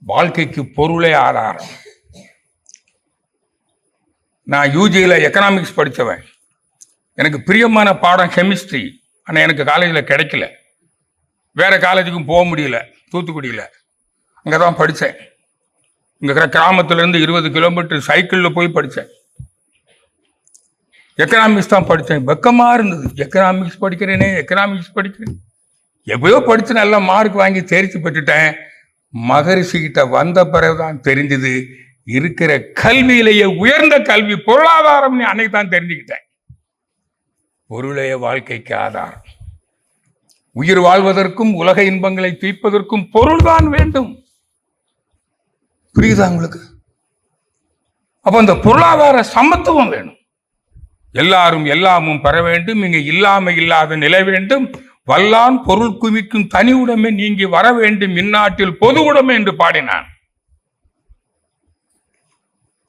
வாழ்க்கைக்கு பொருளே ஆதாரம். நான் யூஜியில் எக்கனாமிக்ஸ் படித்தவன். எனக்கு பிரியமான பாடம் கெமிஸ்ட்ரி. ஆனால் எனக்கு காலேஜில் கிடைக்கல. வேற காலேஜுக்கும் போக முடியல. தூத்துக்குடியில் அங்கே தான் படித்தேன். இங்கே இருக்கிற கிராமத்திலேருந்து 20 கிலோமீட்டர் சைக்கிளில் போய் படித்தேன். எக்கனாமிக்ஸ் தான் படித்தேன். வெக்கமாக இருந்தது. எக்கனாமிக்ஸ் படிக்கிறேனே, எக்கனாமிக்ஸ் படிக்கிறேன். எப்பயோ படித்து நல்ல மார்க் வாங்கி தேர்ச்சி பெற்றுட்டேன். மகரிஷி கிட்ட வந்த பிறகுதான் தெரிஞ்சது, இருக்கிற கல்வியிலேயே உயர்ந்த கல்வி பொருளாதாரம். அன்னைக்கு தான் தெரிஞ்சுக்கிட்டேன். பொருளைய வாழ்க்கைக்கு ஆதாரம். உயிர் வாழ்வதற்கும் உலக இன்பங்களை தீர்ப்பதற்கும் பொருள் தான் வேண்டும். புரியுதா உங்களுக்கு? அப்ப அந்த பொருளாதார சமத்துவம் வேணும். எல்லாரும் எல்லாமும் பெற வேண்டும். இங்க இல்லாம இல்லாத நிலை வேண்டும். வல்லான் பொருள் குவிக்கும் தனி உடைமை நீங்கி வர வேண்டும். இந்நாட்டில் பொது உடைமை என்று பாடினான்.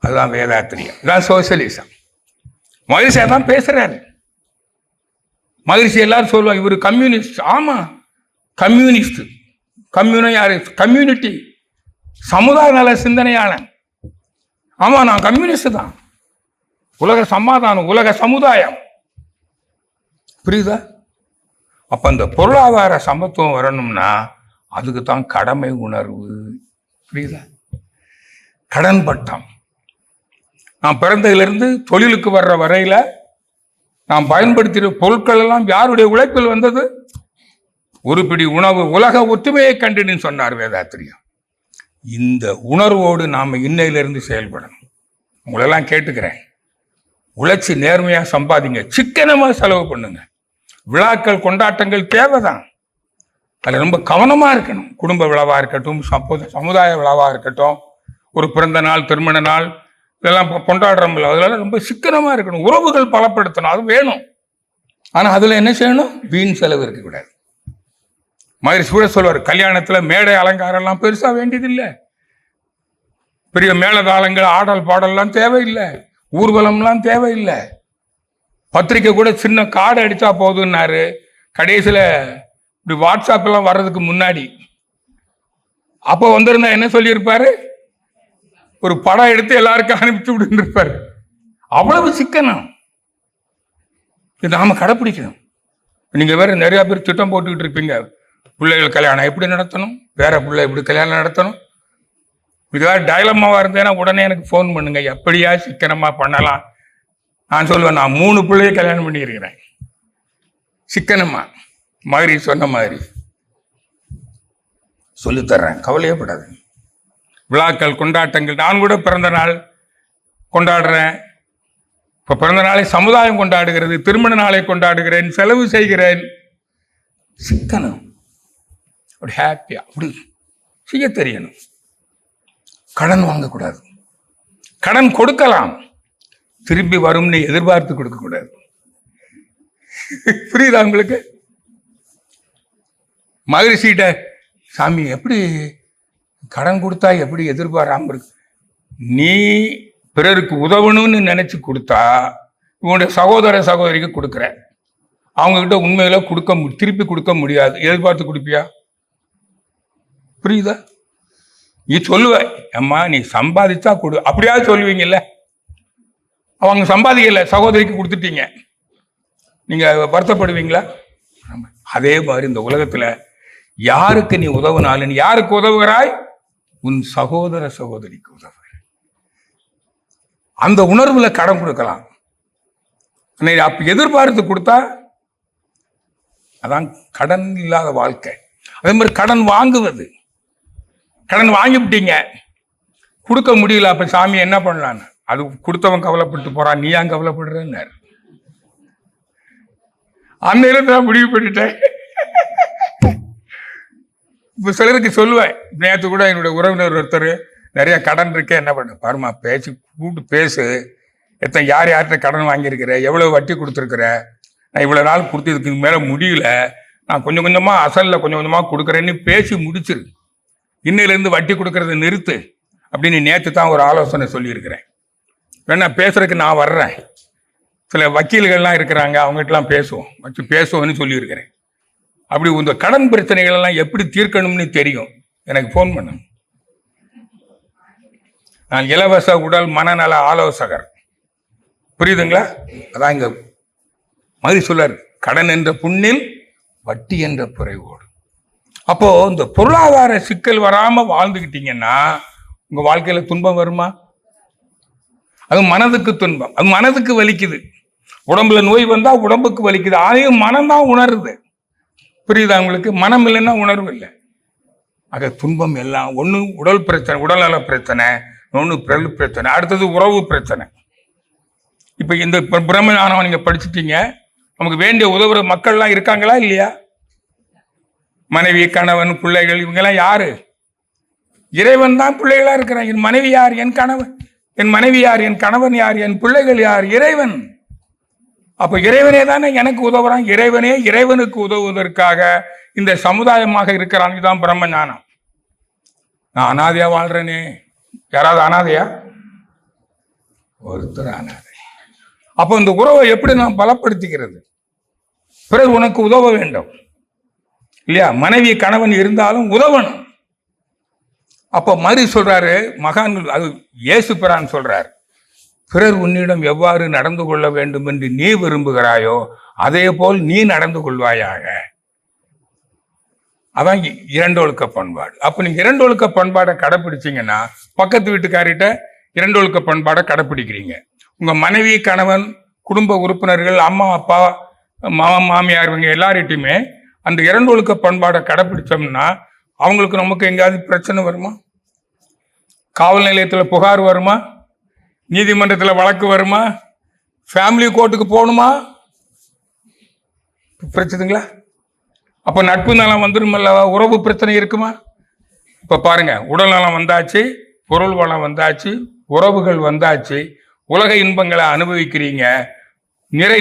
அதுதான் வேதாத்திரியம். இதுதான் சோசியலிசம். மகிழ்ச்சியா தான் பேசுறாரு. மகிழ்ச்சி எல்லாரும் சொல்லுவாங்க இவர் கம்யூனிஸ்ட். ஆமா, கம்யூனிஸ்ட். கம்யூனா யாரு? கம்யூனிட்டி. சமுதாய நல சிந்தனையாளன். ஆமா, நான் கம்யூனிஸ்ட் தான். உலக சமாதானம், உலக சமுதாயம். புரியுதா? அப்ப இந்த பொருளாதார சமத்துவம் வரணும்னா அதுக்கு தான் கடமை உணர்வு. புரியுதா? கடன் பட்டம். நான் பிறந்ததிலிருந்து தொழிலுக்கு வர்ற வரையில நான் பயன்படுத்திய பொருட்கள் எல்லாம் யாருடைய உழைப்பில் வந்தது? ஒரு பிடி உணவு, உலக ஒற்றுமையை கண்டுன்னு சொன்னார் வேதாத்திரியா. இந்த உணர்வோடு நாம் இன்னையிலிருந்து செயல்படணும். உங்களெல்லாம் கேட்டுக்கிறேன், உழைச்சி நேர்மையா சம்பாதிங்க, சிக்கனமா செலவு பண்ணுங்க. விழாக்கள் கொண்டாட்டங்கள் தேவைதான், அதில் ரொம்ப கவனமா இருக்கணும். குடும்ப விழாவா இருக்கட்டும், சமுதாய விழாவா இருக்கட்டும், ஒரு பிறந்த நாள், திருமண நாள், இதெல்லாம் கொண்டாடுறோம்ல, அதெல்லாம் ரொம்ப சிக்கனமா இருக்கணும். உறவுகள் பலப்படுத்தணும், அது வேணும். ஆனா அதுல என்ன செய்யணும்? வீண் செலவு இருக்கக்கூடாது. மாதிரி சூழ சொல்வார், கல்யாணத்துல மேடை அலங்காரம் எல்லாம் பெருசா வேண்டியதில்லை, பெரிய மேளதாளங்கள், ஆடல் பாடல்லாம் தேவையில்லை, ஊர்வலம்லாம் தேவையில்லை. பத்திரிக்கை கூட சின்ன கார்டு அடிச்சா போதுன்னாரு. கடைசியில இப்படி வாட்ஸ்அப் எல்லாம் வர்றதுக்கு முன்னாடி அப்போ வந்திருந்தா என்ன சொல்லியிருப்பாரு? ஒரு படம் எடுத்து எல்லாருக்கும் அனுப்பிச்சு விட்டு இருப்பாரு. அவ்வளவு சிக்கனம். இது நாம கடைப்பிடிக்கணும். நீங்க வேற நிறைய பேர் திட்டம் போட்டுக்கிட்டு இருப்பீங்க, பிள்ளைகள் கல்யாணம் எப்படி நடத்தணும், வேற பிள்ளை எப்படி கல்யாணம் நடத்தணும். இதுவாக டைலமாவா இருந்தேன்னா உடனே எனக்கு ஃபோன் பண்ணுங்க, எப்படியா சிக்கனமா பண்ணலாம். நான் சொல்லுவேன், நான் 3 பிள்ளையை கல்யாணம் பண்ணியிருக்கிறேன் சிக்கனமா. மாதிரி சொன்ன மாதிரி சொல்லித்தர்றேன், கவலையப்படாது. விழாக்கள் கொண்டாட்டங்கள், நான் கூட பிறந்த நாள் கொண்டாடுறேன். இப்போ பிறந்த நாளை சமுதாயம் கொண்டாடுகிறது, திருமண நாளை கொண்டாடுகிறேன், செலவு செய்கிறேன். சிக்கனம், அப்படி ஹாப்பியா அப்படி செய்ய தெரியணும். கடன் வாங்கக்கூடாது. கடன் கொடுக்கலாம், திரும்பி வரும்னு எதிர்பார்த்து கொடுக்க கூடாது. புரியுதா உங்களுக்கு? மகிழ்ச்சிட்ட சாமி எப்படி கடன் கொடுத்தா எப்படி எதிர்பாராம இருக்கு? நீ பிறருக்கு உதவணும்னு நினைச்சு கொடுத்தா உன்னுடைய சகோதர சகோதரிக்கு கொடுக்குற, அவங்க கிட்ட உண்மையில திருப்பி கொடுக்க முடியாது, எதிர்பார்த்து கொடுப்பியா? புரியுதா? நீ சொல்லுவ, அம்மா நீ சம்பாதிச்சா கொடு, அப்படியாவது சொல்லுவீங்கல்ல. அவங்க சம்பாதிக்கல, சகோதரிக்கு கொடுத்துட்டீங்க, நீங்க வருத்தப்படுவீங்களா? அதே மாதிரி இந்த உலகத்துல யாருக்கு நீ உதவுனாலும், யாருக்கு உதவுகிறாய்? உன் சகோதர சகோதரிக்கு உதவுகிறாய். அந்த உணர்வுல கடன் கொடுக்கலாம். அப்ப எதிர்பார்த்து கொடுத்தா அதான் கடன் இல்லாத வாழ்க்கை. அதே மாதிரி கடன் வாங்குவது, கடன் வாங்கிவிட்டீங்க, கொடுக்க முடியல, அப்ப சாமி என்ன பண்ணலான்னு, அது கொடுத்தவன் கவலைப்பட்டு போறான், நீ ஏன் கவலைப்படுறன்னு அந்த இடத்துல முடிவு பண்ணிட்டேன். இப்போ சிலருக்கு சொல்லுவேன், நேற்று கூட என்னுடைய உறவினர் ஒருத்தர் நிறைய கடன் இருக்கே, என்ன பண்ண பாருமா, பேச்சு கூப்பிட்டு பேசு, எத்தனை யார் யார்கிட்ட கடன் வாங்கியிருக்கிற, எவ்வளவு வட்டி கொடுத்துருக்குற, நான் இவ்வளோ நாள் கொடுத்ததுக்கு மேலே முடியல, நான் கொஞ்சம் கொஞ்சமாக அசலில் கொஞ்சம் கொஞ்சமாக கொடுக்குறேன்னு பேசி முடிச்சிரு, இன்னிலேருந்து வட்டி கொடுக்கறத நிறுத்து அப்படின்னு நேற்று தான் ஒரு ஆலோசனை சொல்லியிருக்கிறேன். வேணா பேசுறதுக்கு நான் வர்றேன், சில வக்கீல்கள்லாம் இருக்கிறாங்க, அவங்ககிட்டலாம் பேசுவோம்னு சொல்லியிருக்கிறேன். அப்படி இந்த கடன் பிரச்சனைகள் எல்லாம் எப்படி தீர்க்கணும்னு தெரியும், எனக்கு ஃபோன் பண்ணு. நான் இலவச உடல் மனநல ஆலோசகர். புரியுதுங்களா? அதான் இங்க மாதிரி சொல்லாரு, கடன் என்ற புண்ணில் வட்டி என்ற குறைவோடு. அப்போ இந்த பொருளாதார சிக்கல் வராம வாழ்ந்துக்கிட்டீங்கன்னா உங்க வாழ்க்கையில துன்பம் வருமா? அது மனதுக்கு துன்பம், அது மனதுக்கு வலிக்குது. உடம்புல நோய் வந்தா உடம்புக்கு வலிக்குது, அதையும் மனம்தான் உணருது. புரியுதா உங்களுக்கு? மனம் இல்லைன்னா உணர்வு இல்லை. ஆக துன்பம் எல்லாம் ஒன்று உடல் பிரச்சனை, உடல்நல பிரச்சனை, ஒன்று பிறகு பிரச்சனை, அடுத்தது உறவு பிரச்சனை. இப்போ இந்த பிரம்மஞானம் நீங்க படிச்சுட்டீங்க, நமக்கு வேண்டிய உதவுற மக்கள்லாம் இருக்காங்களா இல்லையா? மனைவி, கணவன், பிள்ளைகள், இவங்கெல்லாம் யாரு? இறைவன் தான் பிள்ளைகளா இருக்கிறாங்க. என் மனைவி யார்? என் கணவன். என் மனைவி யார்? என் கணவன் யார்? என் பிள்ளைகள் யார்? இறைவன். அப்ப இறைவனே தானே எனக்கு உதவுறான். இறைவனே இறைவனுக்கு உதவுவதற்காக இந்த சமுதாயமாக இருக்கிறான். இதுதான் பிரம்ம ஞானம். நான் அனாதையா வாழ்றேனே, யாராவது அனாதையா? ஒருத்தர் அனாதை. அப்போ இந்த உறவை எப்படி நான் பலப்படுத்திக்கிறது? பிறகு உனக்கு உதவ வேண்டும் இல்லையா? மனைவி கணவன் இருந்தாலும் உதவணும். அப்ப மாதிரி சொல்றாரு மகான்கள், அது இயேசு பிரான் சொல்றார், பிறர் உன்னிடம் எவ்வாறு நடந்து கொள்ள வேண்டும் என்று நீ விரும்புகிறாயோ அதே போல் நீ நடந்து கொள்வாயாக. அதான் இரண்டொழுக்க பண்பாடு. அப்ப நீங்க இரண்டொழுக்க பண்பாடை கடைப்பிடிச்சீங்கன்னா பக்கத்து வீட்டுக்காரிட்ட இரண்டொழுக்க பண்பாடை கடைப்பிடிக்கிறீங்க. உங்க மனைவி, கணவன், குடும்ப உறுப்பினர்கள், அம்மா, அப்பா, மாமா, மாமியார், இவங்க எல்லார்கிட்டையுமே அந்த இரண்டொழுக்க பண்பாடை கடைப்பிடிச்சோம்னா அவங்களுக்கு நமக்கு எங்கேயாவது பிரச்சனை வருமா? காவல் நிலையத்தில் புகார் வருமா? நீதிமன்றத்தில் வழக்கு வருமா? ஃபேமிலி கோர்ட்டுக்கு போகணுமா? பிரச்சனைங்களா? அப்ப நட்பு நலம் வந்துருமல்ல, உறவு பிரச்சனை இருக்குமா? இப்ப பாருங்க, உடல் நலம் வந்தாச்சு, பொருள் வளம் வந்தாச்சு, உறவுகள் வந்தாச்சு, உலக இன்பங்களை அனுபவிக்கிறீங்க,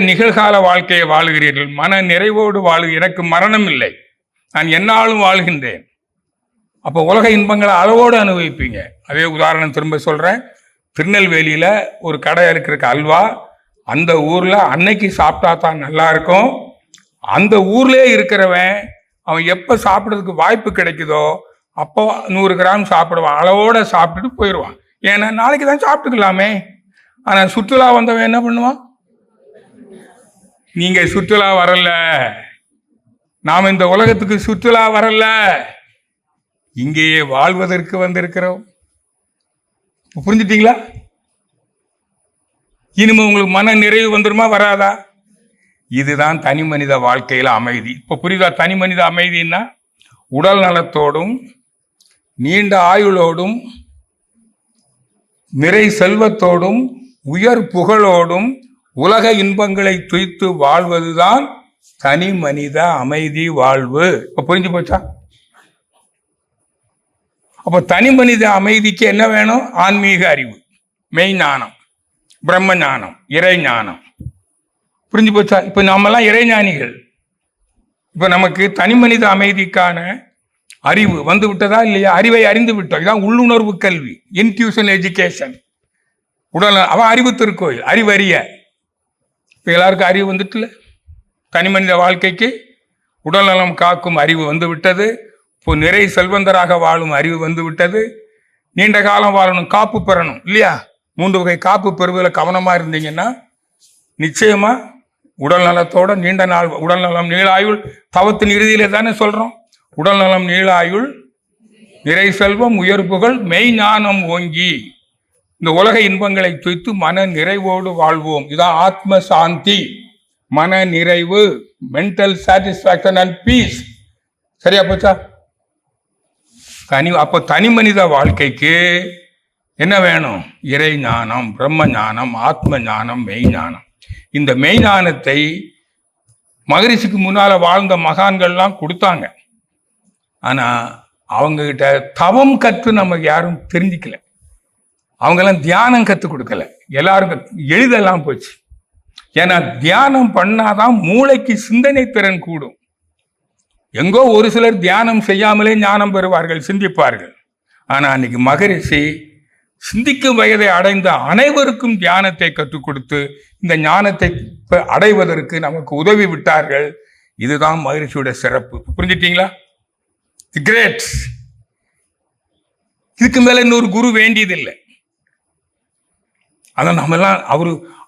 நிகழ்கால வாழ்க்கையை வாழுகிறீர்கள், மன நிறைவோடு எனக்கு மரணம் இல்லை, நான் என்னாலும் வாழ்கின்றேன். அப்போ உலக இன்பங்களை அளவோடு அனுபவிப்பீங்க. அதே உதாரணம் திரும்ப சொல்றேன். திருநெல்வேலியில ஒரு கடை இருக்கிற அல்வா, அந்த ஊர்ல அன்னைக்கு சாப்பிட்டா தான் நல்லா இருக்கும். அந்த ஊர்லயே இருக்கிறவன் அவன் எப்ப சாப்பிட்றதுக்கு வாய்ப்பு கிடைக்குதோ அப்போ 100 கிராம் சாப்பிடுவான், அளவோட சாப்பிட்டுட்டு போயிடுவான். ஏன்னா நாளைக்கு தான் சாப்பிட்டுக்கலாமே. ஆனா சுற்றுலா வந்தவன் என்ன பண்ணுவான்? நீங்க சுற்றுலா வரல, நாம இந்த உலகத்துக்கு சுற்றுலா வரல, இங்கேயே வாழ்வதற்கு வந்திருக்கிறோம். புரிஞ்சுட்டீங்களா? இனிமே உங்களுக்கு மன நிறைவு வந்துருமா, வராதா? இதுதான் தனி மனித வாழ்க்கையில அமைதி. இப்ப புரியுதா? தனி மனித அமைதின்னா உடல் நலத்தோடும் நீண்ட ஆயுளோடும் நிறை செல்வத்தோடும் உயர் புகழோடும் உலக இன்பங்களை துய்த்து வாழ்வதுதான் தனி மனித அமைதி வாழ்வு. இப்ப புரிஞ்சு போச்சா? அப்ப தனி மனித அமைதிக்கு என்ன வேணும்? ஆன்மீக அறிவு, மெய் ஞானம், பிரம்ம ஞானம், இறை ஞானம். புரிஞ்சு போச்சா? இப்ப நாமெல்லாம் இறைஞானிகள். இப்ப நமக்கு தனி மனித அமைதிக்கான அறிவு வந்து விட்டதா இல்லையா? அறிவை அறிந்து விட்டோம். இதான் உள்ளுணர்வு கல்வி, இன்ட்யூஷன் எஜுகேஷன். உடல் அவன் அறிவு திருக்கோயில், அறிவறிய. இப்ப எல்லாருக்கும் அறிவு வந்துட்டுல. தனி மனித வாழ்க்கைக்கு உடல் நலம் காக்கும் அறிவு வந்து விட்டது. இப்போ நிறை செல்வந்தராக வாழும் அறிவு வந்து விட்டது. நீண்ட காலம் வாழணும், காப்பு பெறணும் இல்லையா? 3 வகை காப்பு பெறுவதில் கவனமா இருந்தீங்கன்னா நிச்சயமா உடல் நலத்தோட நீண்ட நாள், உடல் நலம் நீளாயுள், தவத்தின் இறுதியில தானே சொல்றோம். உடல் நலம் நீளாயுள், நிறை செல்வம், உயர் புகழ், மெய் ஞானம் ஓங்கி இந்த உலக இன்பங்களை துய்த்து மன நிறைவோடு வாழ்வோம். இதான் ஆத்ம சாந்தி, மன நிறைவு, மென்டல் சாட்டிஸ்பாக்சன் அண்ட் பீஸ். சரியா போச்சா? அப்போ தனி மனித வாழ்க்கைக்கு என்ன வேணும்? இறை ஞானம், பிரம்ம ஞானம், ஆத்ம ஞானம், மெய் ஞானம். இந்த மெய் ஞானத்தை மகரிஷிக்கு முன்னால வாழ்ந்த மகான்கள்லாம் கொடுத்தாங்க. ஆனா அவங்க கிட்ட தவம் கற்று நமக்கு யாரும் தெரிஞ்சுக்கல. அவங்கெல்லாம் தியானம் கற்றுக் கொடுக்கல. எல்லாருக்கும் எளிதெல்லாம் போச்சு. ஏன்னா தியானம் பண்ணாதான் மூளைக்கு சிந்தனை திறன் கூடும். எங்கோ ஒரு சிலர் தியானம் செய்யாமலே ஞானம் பெறுவார்கள், சிந்திப்பார்கள். ஆனா அன்னைக்கு மகரிஷி சிந்திக்கும் வயதை அடைந்த அனைவருக்கும் தியானத்தை கற்றுக் கொடுத்து இந்த ஞானத்தை அடைவதற்கு நமக்கு உதவி விட்டார்கள். இதுதான் மகரிஷியோட சிறப்பு. புரிஞ்சுட்டீங்களா? தி கிரேட். இதுக்கு மேல இன்னொரு குரு வேண்டியதில்லை. அதான் நம்ம எல்லாம்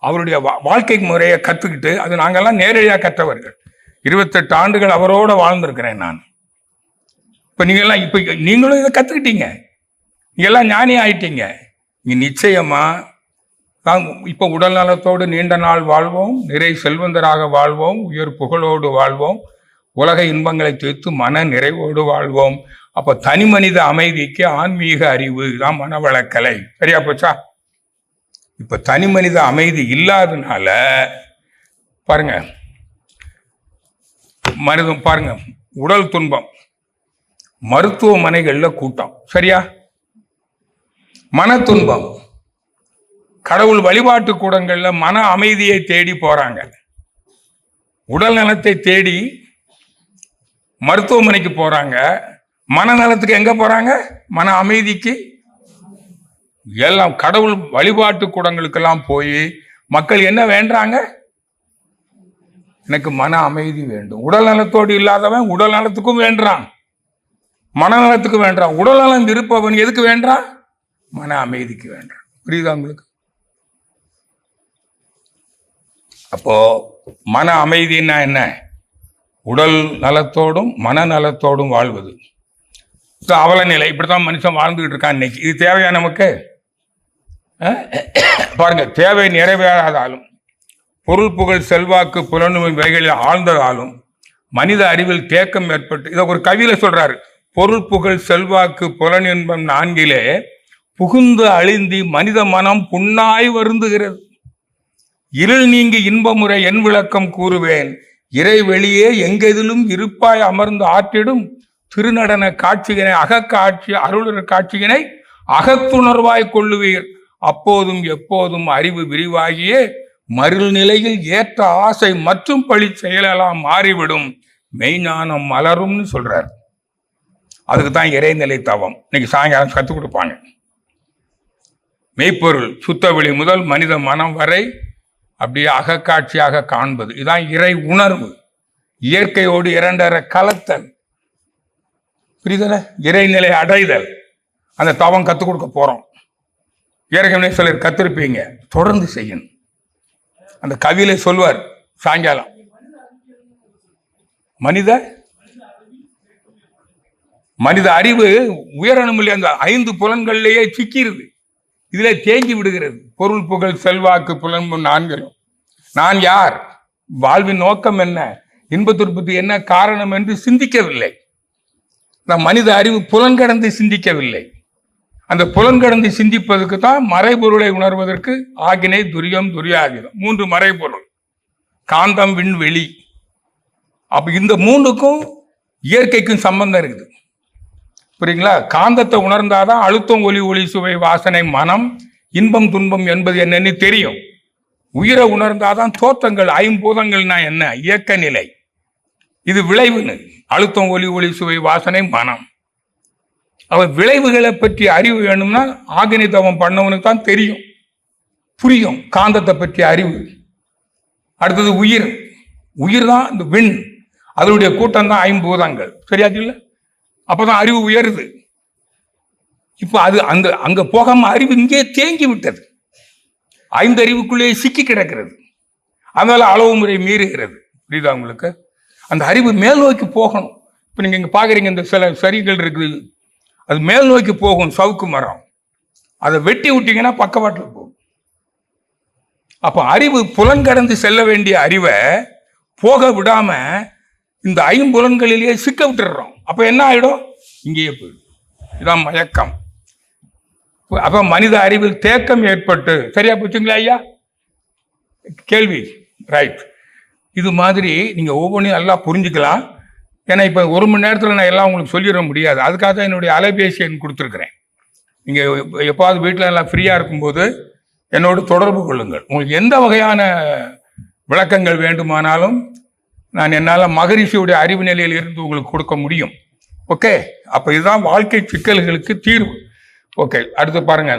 அவருடைய வாழ்க்கை முறையை கத்துக்கிட்டு, அது நாங்கெல்லாம் நேரடியாக கற்றவர்கள். 28 ஆண்டுகள் அவரோட வாழ்ந்திருக்கிறேன் நான். இப்ப நீங்களும் இதை கத்துக்கிட்டீங்க, நீங்க எல்லாம் ஞானி ஆயிட்டீங்க. நீங்க நிச்சயமா இப்ப உடல் நலத்தோடு நீண்ட நாள் வாழ்வோம், நிறை செல்வந்தராக வாழ்வோம், உயர் புகழோடு வாழ்வோம், உலக இன்பங்களை துய்த்து மன நிறைவோடு வாழ்வோம். அப்ப தனி மனித அமைதிக்கு ஆன்மீக அறிவு தான் மனவளக்கலை. சரியா போச்சா? இப்ப தனி மனித அமைதி இல்லாதனால பாருங்க, பாருங்க, உடல் துன்பம், மருத்துவமனைகள்ல கூட்டம். சரியா? மன துன்பம், கடவுள் வழிபாட்டு கூடங்கள்ல மன அமைதியை தேடி போறாங்க. உடல் நலத்தை தேடி மருத்துவமனைக்கு போறாங்க. மனநலத்துக்கு எங்க போறாங்க? மன அமைதிக்கு. எல்லாம் கடவுள் வழிபாட்டு கூடங்களுக்கெல்லாம் போய் மக்கள் என்ன வேண்டாங்க? எனக்கு மன அமைதி வேண்டும். உடல் நலத்தோடு இல்லாதவன் உடல் நலத்துக்கும் வேண்டான். மனநலத்துக்கு வேண்டாம். உடல்நலம் இருப்பவன் எதுக்கு வேண்டாம்? மன அமைதிக்கு வேண்டாம். புரியுதா உங்களுக்கு? அப்போ மன அமைதினா என்ன? உடல் நலத்தோடும் மனநலத்தோடும் வாழ்வது. அவல நிலை. இப்படித்தான் மனுஷன் வாழ்ந்துகிட்டு இருக்கான் இன்னைக்கு. இது தேவையா நமக்கு? பாருங்க, தேவை நிறைவேறாதாலும் பொருள் புகழ் செல்வாக்கு புலனுமை வகைகளில் ஆழ்ந்ததாலும் மனித அறிவில் தேக்கம் ஏற்பட்டு, இதை ஒரு கவியில சொல்றாரு. பொருள் புகழ் செல்வாக்கு புலன் என்பம் நான்கிலே புகுந்து அழிந்தி மனித மனம் புண்ணாய் வருந்துகிறது. இருள் நீங்கி இன்பமுறை என் விளக்கம் கூறுவேன். இறை வெளியே எங்கெதிலும் இருப்பாய் அமர்ந்து ஆற்றிடும் திருநடன காட்சியினை அகக்காட்சி அருளர் காட்சியினை அகத்துணர்வாய் கொள்ளுவீர். அப்போதும் எப்போதும் அறிவு விரிவாகியே மருள் நிலையில் ஏற்ற ஆசை மற்றும் பழி செயலெல்லாம் மாறிவிடும். மெய்ஞானம் மலரும்னு சொல்றார். அதுக்கு தான் இறைநிலை தவம். இன்னைக்கு சாயங்காலம் கற்றுக் கொடுப்பாங்க. மெய்ப்பொருள் சுத்த வெளி முதல் மனித மனம் வரை அப்படியே அகக்காட்சியாக காண்பது. இதுதான் இறை உணர்வு. இயற்கையோடு இரண்டரை கலத்தல். புரியுதல? இறைநிலை அடைதல். அந்த தவம் கற்றுக் கொடுக்க போறோம். ஏற்கனவே சிலர் கத்திருப்பீங்க. தொடர்ந்து செய்யணும். அந்த கவியில சொல்வார் சாயங்காலம். மனித அறிவு உயரணும் இல்லையா? அந்த 5 புலன்கள்லேயே சிக்கிருது. இதுல தேங்கி விடுகிறது. பொருள் புகழ் செல்வாக்கு புலன்பு 4. நான் யார்? வாழ்வின் நோக்கம் என்ன? இன்பத்துற்பத்தி என்ன காரணம் என்று சிந்திக்கவில்லை. மனித அறிவு புலன்கடந்து சிந்திக்கவில்லை. அந்த புலன்கடந்து சிந்திப்பதற்கு தான் மறைபொருளை உணர்வதற்கு ஆகினை துரியம் துரியாகினம் 3 மறைபொருள். காந்தம் விண்வெளி. அப்ப இந்த 3க்கும் இயற்கைக்கும் சம்பந்தம் இருக்குது. புரியுங்களா? காந்தத்தை உணர்ந்தாதான் அழுத்தம் ஒலி ஒளி சுவை வாசனை மனம் இன்பம் துன்பம் என்பது என்னன்னு தெரியும். உயிரை உணர்ந்தாதான் தோற்றங்கள் 5 பூதங்கள்னா என்ன இயக்க நிலை. இது விளைவுன்னு. அழுத்தம் ஒலி ஒளி சுவை வாசனை மனம். அவ விளைவுகளை பற்றி அறிவு வேணும்னா ஆகினி தவம் பண்ணவனுக்கு தான் தெரியும், புரியும் காந்தத்தை பற்றி அறிவு. அடுத்தது உயிர். உயிர் தான் இந்த விண். அதனுடைய கூட்டம் தான் 5 பூதங்கள். சரியாச்சு இல்லை? அப்பதான் அறிவு உயருது. இப்ப அது அங்க போகாம அறிவு இங்கே தேங்கி விட்டது. 5 அறிவுக்குள்ளேயே சிக்கி கிடக்கிறது. அதனால அளவு முறை மீறுகிறது. புரியுதா உங்களுக்கு? அந்த அறிவு மேல் நோக்கி போகணும். இப்ப நீங்க இங்க பாக்குறீங்க, இந்த சில சரிகள் இருக்குது, அது மேல் நோக்கி போகும். சவுக்கு மரம். அதை வெட்டி விட்டீங்கன்னா பக்கவாட்டில் போகும். அப்ப அறிவு புலன்கடந்து செல்ல வேண்டிய அறிவை போக விடாம இந்த 5 புலன்களிலேயே சிக்க விட்டுடுறோம். அப்ப என்ன ஆயிடும்? இங்கேயே போயிடும். இதான் மயக்கம். அப்ப மனித அறிவில் தேக்கம் ஏற்பட்டு, சரியா போச்சுங்களா ஐயா? கேள்வி ரைட். இது மாதிரி நீங்க ஒவ்வொன்றையும் நல்லா புரிஞ்சுக்கலாம். ஏன்னா இப்ப 1 மணி நேரத்தில் நான் எல்லாம் உங்களுக்கு சொல்லிட முடியாது. அதுக்காக தான் என்னுடைய அலைபேசி எண் கொடுத்துருக்குறேன். நீங்க எப்பாவது வீட்டில் எல்லாம் ஃப்ரீயா இருக்கும்போது என்னோடு தொடர்பு கொள்ளுங்கள். உங்களுக்கு எந்த வகையான விளக்கங்கள் வேண்டுமானாலும் நான் என்னால் மகரிஷியுடைய அறிவு நிலையில் இருந்து உங்களுக்கு கொடுக்க முடியும். ஓகே? அப்போ இதுதான் வாழ்க்கை சிக்கல்களுக்கு தீர்வு. ஓகே, அடுத்து பாருங்க.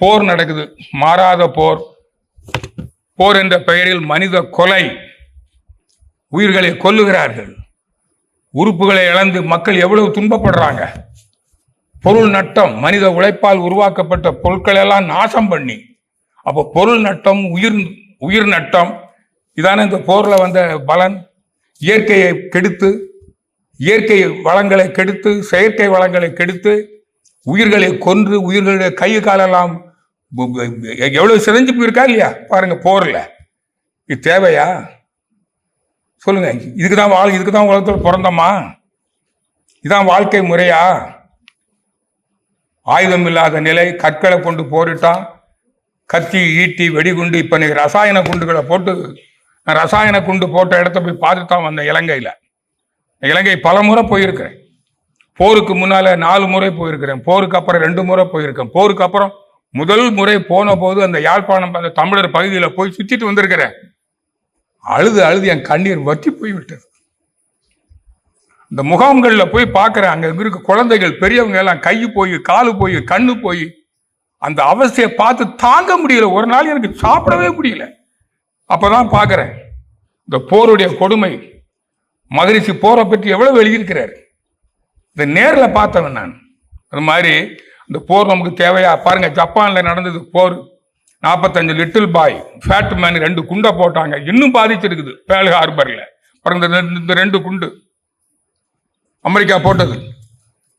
போர் நடக்குது, மாறாத போர். போர் என்ற பெயரில் மனித கொலை. உயிர்களை கொல்லுகிறார்கள். உறுப்புகளை இழந்து மக்கள் எவ்வளவு துன்பப்படுறாங்க. பொருள் நட்டம். மனித உழைப்பால் உருவாக்கப்பட்ட பொருட்கள் எல்லாம் நாசம் பண்ணி, அப்போ பொருள் நட்டம், உயிர் நட்டம். இதான இந்த போர்ல வந்த பலன். இயற்கையை கெடுத்து, இயற்கை வளங்களை கெடுத்து, செயற்கை வளங்களை கெடுத்து, உயிர்களை கொன்று, உயிர்களுடைய கை காலெல்லாம் எவ்வளவு சிதைஞ்சு போயிருக்கா இல்லையா? பாருங்க போர்ல. இது தேவையா? சொல்லுங்க. இதுக்குதான் உலகத்தில் பிறந்தோமா? இதுதான் வாழ்க்கை முறையா? ஆயுதம் இல்லாத நிலை. கற்களை கொண்டு போரிட்டான். கத்தி, ஈட்டி, வெடிகுண்டு. இப்ப நீங்க ரசாயன குண்டுகளை போட்டு, ரசாயன குண்டு போட்ட இடத்த போய் பார்த்துதான் வந்த இலங்கையில. இலங்கை பல முறை போயிருக்கிறேன். போருக்கு முன்னால 4 முறை போயிருக்கிறேன். போருக்கு அப்புறம் 2 முறை போயிருக்கேன். போருக்கு அப்புறம் முதல் முறை போன போது அந்த யாழ்ப்பாணம், அந்த தமிழர் பகுதியில் போய் சுத்திட்டு வந்திருக்கிறேன். அழுது என் கண்ணீர் வற்றி போய்விட்டது. இந்த முகாம்களில் போய் பார்க்கிறேன். அங்க இருக்க குழந்தைகள், பெரியவங்க எல்லாம் கை போய், காலு போய், கண்ணு போய், அந்த அவஸ்தையை பார்த்து தாங்க முடியல. ஒரு நாள் எனக்கு சாப்பிடவே முடியல. அப்பதான் பார்க்கிறேன் இந்த போருடைய கொடுமை. மகரிஷி போரை பற்றி எவ்வளவு எழுதியிருக்கிறார். இதை நேரில் பார்த்தவன் நான். அது மாதிரி இந்த போர் நமக்கு தேவையா பாருங்க. ஜப்பான்ல நடந்தது போர். 45 லிட்டில் பாய் ஃபேட் மேன் 2 குண்டை போட்டாங்க. இன்னும் பாதிச்சிருக்குது பேர்ல் ஹார்பர்ல. இந்த 2 குண்டு அமெரிக்கா போட்டது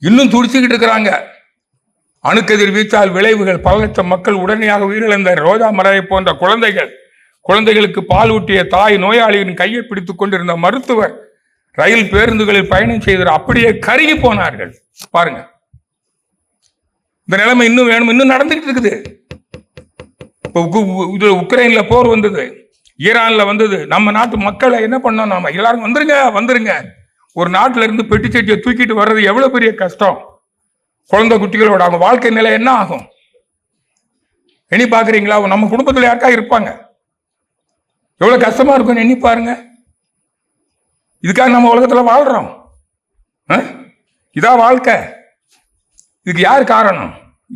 இன்னும் துடிச்சுக்கிட்டு இருக்கிறாங்க. அணுக்கதிர் வீச்சால் விளைவுகள், பல லட்சம் மக்கள் உடனடியாக உயிரிழந்த. ரோஜா மலரை போன்ற குழந்தைகளுக்கு பால் ஊட்டிய தாய், நோயாளியின் கையை பிடித்துக் கொண்டிருந்த மருத்துவர், ரயில் பேருந்துகளில் பயணம் செய்தார், அப்படியே கருகி போனார்கள். பாருங்க, இந்த நிலைமை இன்னும் வேணும், இன்னும் நடந்துகிட்டு இருக்குது. உக்ரைன்ல போர் வந்தது, ஈரான்ல வந்தது. நம்ம நாட்டு மக்களை என்ன பண்ணோம்? நாம எல்லாரும் வந்துருங்க. ஒரு நாட்டில இருந்து பெட்டி சட்டியை தூக்கிட்டு வர்றது எவ்வளவு பெரிய கஷ்டம். குழந்தை குட்டிகளோட அவங்க வாழ்க்கை நிலை என்ன ஆகும்? எண்ணி பாக்குறீங்களா? நம்ம குடும்பத்தில் யாருக்கா இருப்பாங்க, எவ்வளவு கஷ்டமா இருக்கும் எண்ணி பாருங்க. இதுக்காக நம்ம உலகத்துல வாழ்றோம். இதான் வாழ்க்கை. இதுக்கு யார் காரணம்?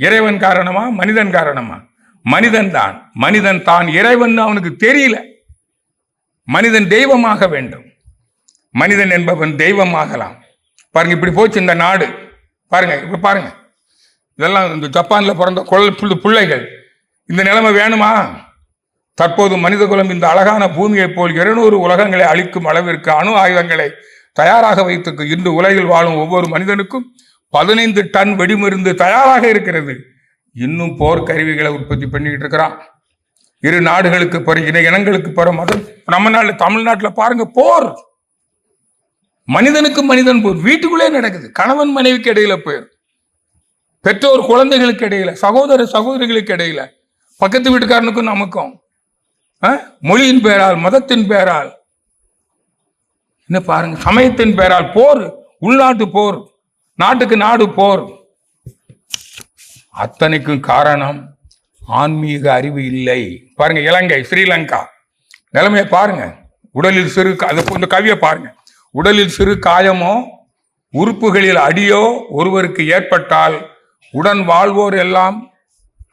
இறைவன் காரணமா, மனிதன் காரணமா? மனிதன் தான் இறைவன் அவனுக்கு தெரியல. மனிதன் தெய்வமாக வேண்டும். மனிதன் என்பவன் தெய்வமாகலாம். பாருங்க, இப்படி போச்சு இந்த நாடு. பாருங்க, இப்ப பாருங்க, இதெல்லாம் இந்த ஜப்பான்ல பிறந்த பிள்ளைகள். இந்த நிலைமை வேணுமா? தற்போது மனித குலம் இந்த அழகான பூமியை போல் 200 உலகங்களை அழிக்கும் அளவிற்கு அணு ஆயுதங்களை தயாராக வைத்து இன்று உலகில் வாழும் ஒவ்வொரு மனிதனுக்கும் 15 டன் வெடிமருந்து தயாராக இருக்கிறது. இன்னும் போர் கருவிகளை உற்பத்தி பண்ணிக்கிட்டு இருக்கிறான். 2 நாடுகளுக்கு பிற இனங்களுக்கு பிற மதம். நம்ம நாட்டில், தமிழ்நாட்டில் பாருங்க, போர். மனிதனுக்கு மனிதன் போர் வீட்டுக்குள்ளே நடக்குது. கணவன் மனைவிக்கு இடையில போர், பெற்றோர் குழந்தைகளுக்கு இடையில, சகோதர சகோதரிகளுக்கு இடையில, பக்கத்து வீட்டுக்காரனுக்கும் நமக்கும், மொழியின் பேரால், மதத்தின் பேரால், என்ன பாருங்க, சமயத்தின் பேரால் போர், உள்நாட்டு போர், நாட்டுக்கு நாடு போர். அத்தனைக்கும் காரணம் ஆன்மீக அறிவு இல்லை. பாருங்க, இலங்கை, ஸ்ரீலங்கா நிலைமையை பாருங்க. உடலில் சிறு, அந்த கவியை பாருங்க. உடலில் சிறு காயமோ உறுப்புகளில் அடியோ ஒருவருக்கு ஏற்பட்டால் உடன் வாழ்வோர் எல்லாம்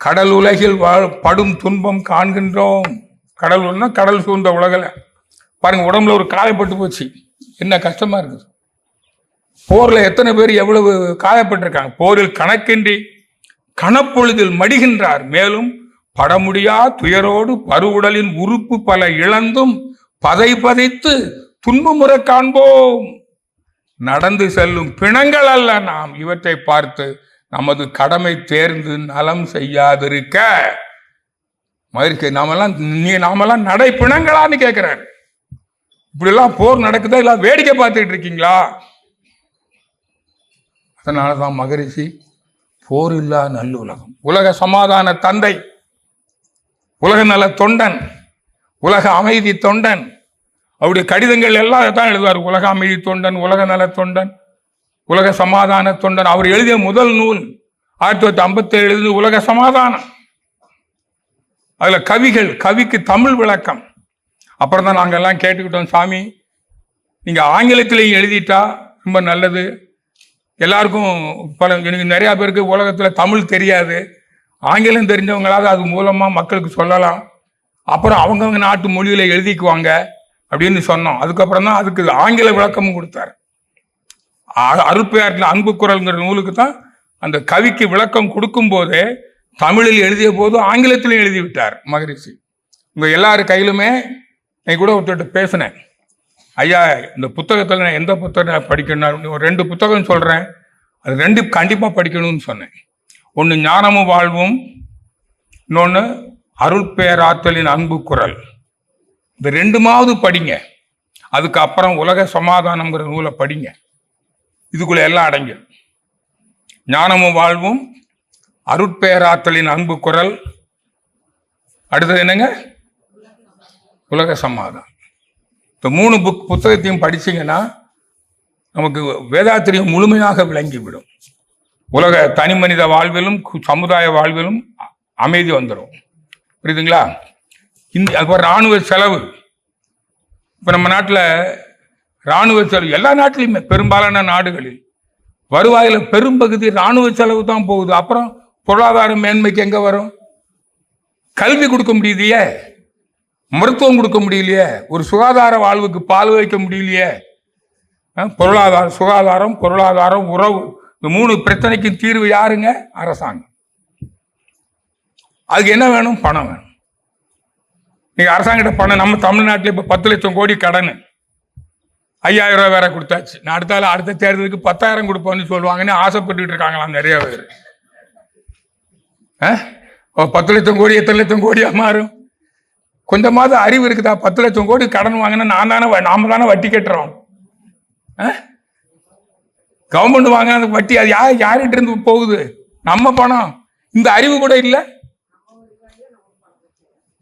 கடல் உலகில் படும் துன்பம் காண்கின்றோம். கடல் சூழ்ந்த உலகில் பாருங்க, உடம்புல ஒரு காயப்பட்டு போச்சு, என்ன கஷ்டமா இருக்குது. போர்ல எத்தனை பேர் எவ்வளவு காயப்பட்டிருக்காங்க. போரில் கணக்கின்றி கணப்பொழுதில் மடிகின்றார். மேலும் படமுடியா துயரோடு பருவுடலின் உறுப்பு பல இழந்தும் பதைத்து துன்பமுறை காண்போம். நடந்து செல்லும் பிணங்கள் அல்ல நாம். இவற்றை பார்த்து நமது கடமை தேர்ந்து நலம் செய்யாதிருக்க. நாமெல்லாம் நடை பிணங்களான்னு கேட்கிறார். இப்படி எல்லாம் போர் நடக்குதா, இல்ல வேடிக்கை பார்த்துட்டு இருக்கீங்களா? அதனாலதான் மகரிஷி போர் இல்லா நல்லுலகம், உலக சமாதான தந்தை, உலக நல தொண்டன், உலக அமைதி தொண்டன். அவருடைய கடிதங்கள் எல்லாம் தான் எழுதுவார். உலக அமைதி தொண்டன், உலக நல தொண்டன், உலக சமாதான தொண்டன். அவர் எழுதிய முதல் நூல் 1957 எழுதிய உலக சமாதானம். அதுல கவிக்கு தமிழ் விளக்கம். அப்புறம் தான் நாங்கள் எல்லாம் கேட்டுக்கிட்டோம், சாமி நீங்க ஆங்கிலத்திலையும் எழுதிட்டா ரொம்ப நல்லது. எல்லாருக்கும் எனக்கு நிறைய பேருக்கு உலகத்துல தமிழ் தெரியாது, ஆங்கிலம் தெரிஞ்சவங்களாவது அது மூலமா மக்களுக்கு சொல்லலாம், அப்புறம் அவங்கவுங்க நாட்டு மொழியில எழுதிக்குவாங்க அப்படின்னு சொன்னோம். அதுக்கப்புறம் தான் அதுக்கு ஆங்கில விளக்கமும் கொடுத்தாரு. அருட்பெயர்ல அன்பு குரல்ங்கிற நூலுக்கு தான் அந்த கவிக்கு விளக்கம் கொடுக்கும் போதே தமிழில் எழுதிய போது ஆங்கிலத்திலும் எழுதி விட்டார் மகரிஷி. உங்க எல்லாரு கையிலுமே நான் கூட ஒருத்தர் பேசினேன், ஐயா இந்த புத்தகத்தில் நான் எந்த புத்தகம் படிக்கணும், ஒரு 2 புத்தகம் சொல்றேன், அது 2 கண்டிப்பா படிக்கணும்னு சொன்னேன். ஒன்று ஞானமும் வாழ்வும், இன்னொன்று அருட்பேராற்றலின் அன்பு குரல். இந்த 2மாவது படிங்க. அதுக்கப்புறம் உலக சமாதானம்ங்கிற நூலை படிங்க. இதுக்குள்ள எல்லாம் அடங்கி, ஞானமும் வாழ்வும், அருட்பேராற்றலின் அன்பு குரல், அடுத்தது என்னங்க, உலக சமாதானம். இந்த 3 புத்தகத்தையும் படிச்சீங்கன்னா நமக்கு வேதாத்திரியம் முழுமையாக விளங்கிவிடும். உலக தனி மனித வாழ்விலும் சமுதாய வாழ்விலும் அமைதி வந்துடும். புரியுதுங்களா? அப்புறம் இராணுவ செலவு. இப்போ நம்ம நாட்டில் இராணுவ செலவு எல்லா நாட்டிலையுமே, பெரும்பாலான நாடுகளில் வருவாயில் பெரும்பகுதி இராணுவ செலவு தான் போகுது. அப்புறம் பொருளாதார மேன்மைக்கு எங்கே வரும்? கல்வி கொடுக்க முடியலையே, மருத்துவம் கொடுக்க முடியலையே, ஒரு சுகாதார வாழ்வுக்கு பால் வைக்க முடியலையே. பொருளாதாரம், சுகாதாரம், பொருளாதாரம், உறவு, இந்த 3 பிரச்சனைக்கு தீர்வு யாருங்க? அரசாங்கம். அதுக்கு என்ன வேணும்? பணம் வேணும். நீங்க அரசாங்கிட்ட பணம், நம்ம தமிழ்நாட்டில் இப்ப 10 லட்சம் கோடி கடன், 5000 ரூபாய் வேற கொடுத்தாச்சு. நான் அடுத்த தேர்தலுக்கு 10,000 கொடுப்போம்னு சொல்லுவாங்கன்னு ஆசைப்பட்டு இருக்காங்களாம் நிறைய பேர். 10 லட்சம் கோடி எத்தனை லட்சம் கோடியா மாறும்? கொஞ்சமாவது அறிவு இருக்குதா? 10 லட்சம் கோடி கடன் வாங்கினா நாம தானே வட்டி கட்டுறோம். கவர்மெண்ட் வாங்கின வட்டி அது யார்கிட்ட இருந்து போகுது? நம்ம பணம். இந்த அறிவு கூட இல்லை.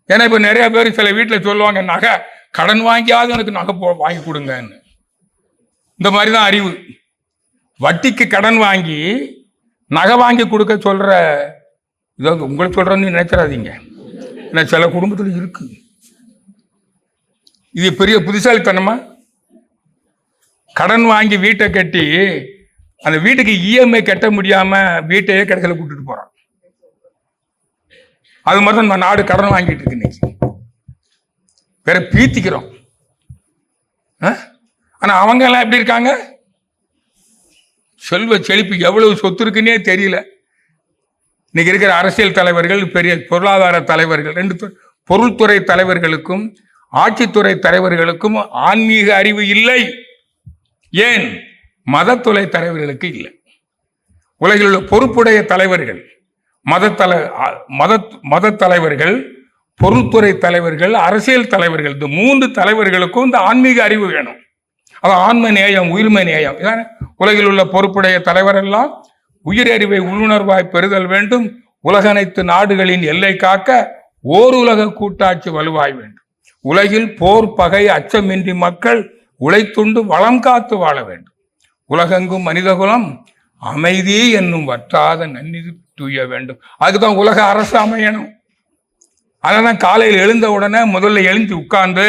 ஏன்னா இப்ப நிறைய பேர் சில வீட்டில் சொல்லுவாங்க, நகை கடன் வாங்கியாவது எனக்கு நகை வாங்கி கொடுங்கன்னு. இந்த மாதிரிதான் அறிவு. வட்டிக்கு கடன் வாங்கி நகை வாங்கி கொடுக்க சொல்ற இதை உங்களை சொல்றேன்னு நினைச்சிடாதீங்க. ஏன்னா சில குடும்பத்தில் இருக்கு. இது பெரிய புத்திசாலித்தனமா? கடன் வாங்கி வீட்டை கட்டி அந்த வீட்டுக்கு இஎம்ஐ கட்ட முடியாம வீட்டையே கடைசியில் கூட்டிட்டு போறான். அது மாதிரி தான் நம்ம நாடு கடன் வாங்கிட்டு இருக்கு இன்னைக்கு. வேற பீத்திக்கிறோம். ஆனா அவங்க எல்லாம் எப்படி இருக்காங்க? செல்வ செழிப்பு, எவ்வளவு சொத்து இருக்குன்னே தெரியல. இன்னைக்கு இருக்கிற அரசியல் தலைவர்கள், பெரிய பொருளாதார தலைவர்கள், 2 பொருள்துறை தலைவர்களுக்கும் ஆட்சித்துறை தலைவர்களுக்கும் ஆன்மீக அறிவு இல்லை. ஏன்? மதத்துறை தலைவர்களுக்கு இல்லை. உலகில் உள்ள பொறுப்புடைய தலைவர்கள், மத தலைவர்கள், பொருள்துறை தலைவர்கள், அரசியல் தலைவர்கள், இந்த 3 தலைவர்களுக்கும் இந்த ஆன்மீக அறிவு வேணும். அது ஆன்ம நேயம், உயிர்மை நேயம். உலகில் உள்ள பொறுப்புடைய தலைவர் எல்லாம் உயிரறிவை உள்ளுணர்வாய் பெறுதல் வேண்டும். உலகனைத்து நாடுகளின் எல்லை காக்க ஓர் உலக கூட்டாட்சி வலுவாய் வேண்டும். உலகில் போர், பகை, அச்சமின்றி மக்கள் உழைத்துண்டு வளம் காத்து வாழ வேண்டும். உலகெங்கும் மனிதகுலம் அமைதி என்னும் வற்றாத நன்னிதி தூய வேண்டும். அதுக்குதான் உலக அரசு அமையணும். அதனால்தான் காலையில் எழுந்த உடனே முதல்ல எழுந்து உட்கார்ந்து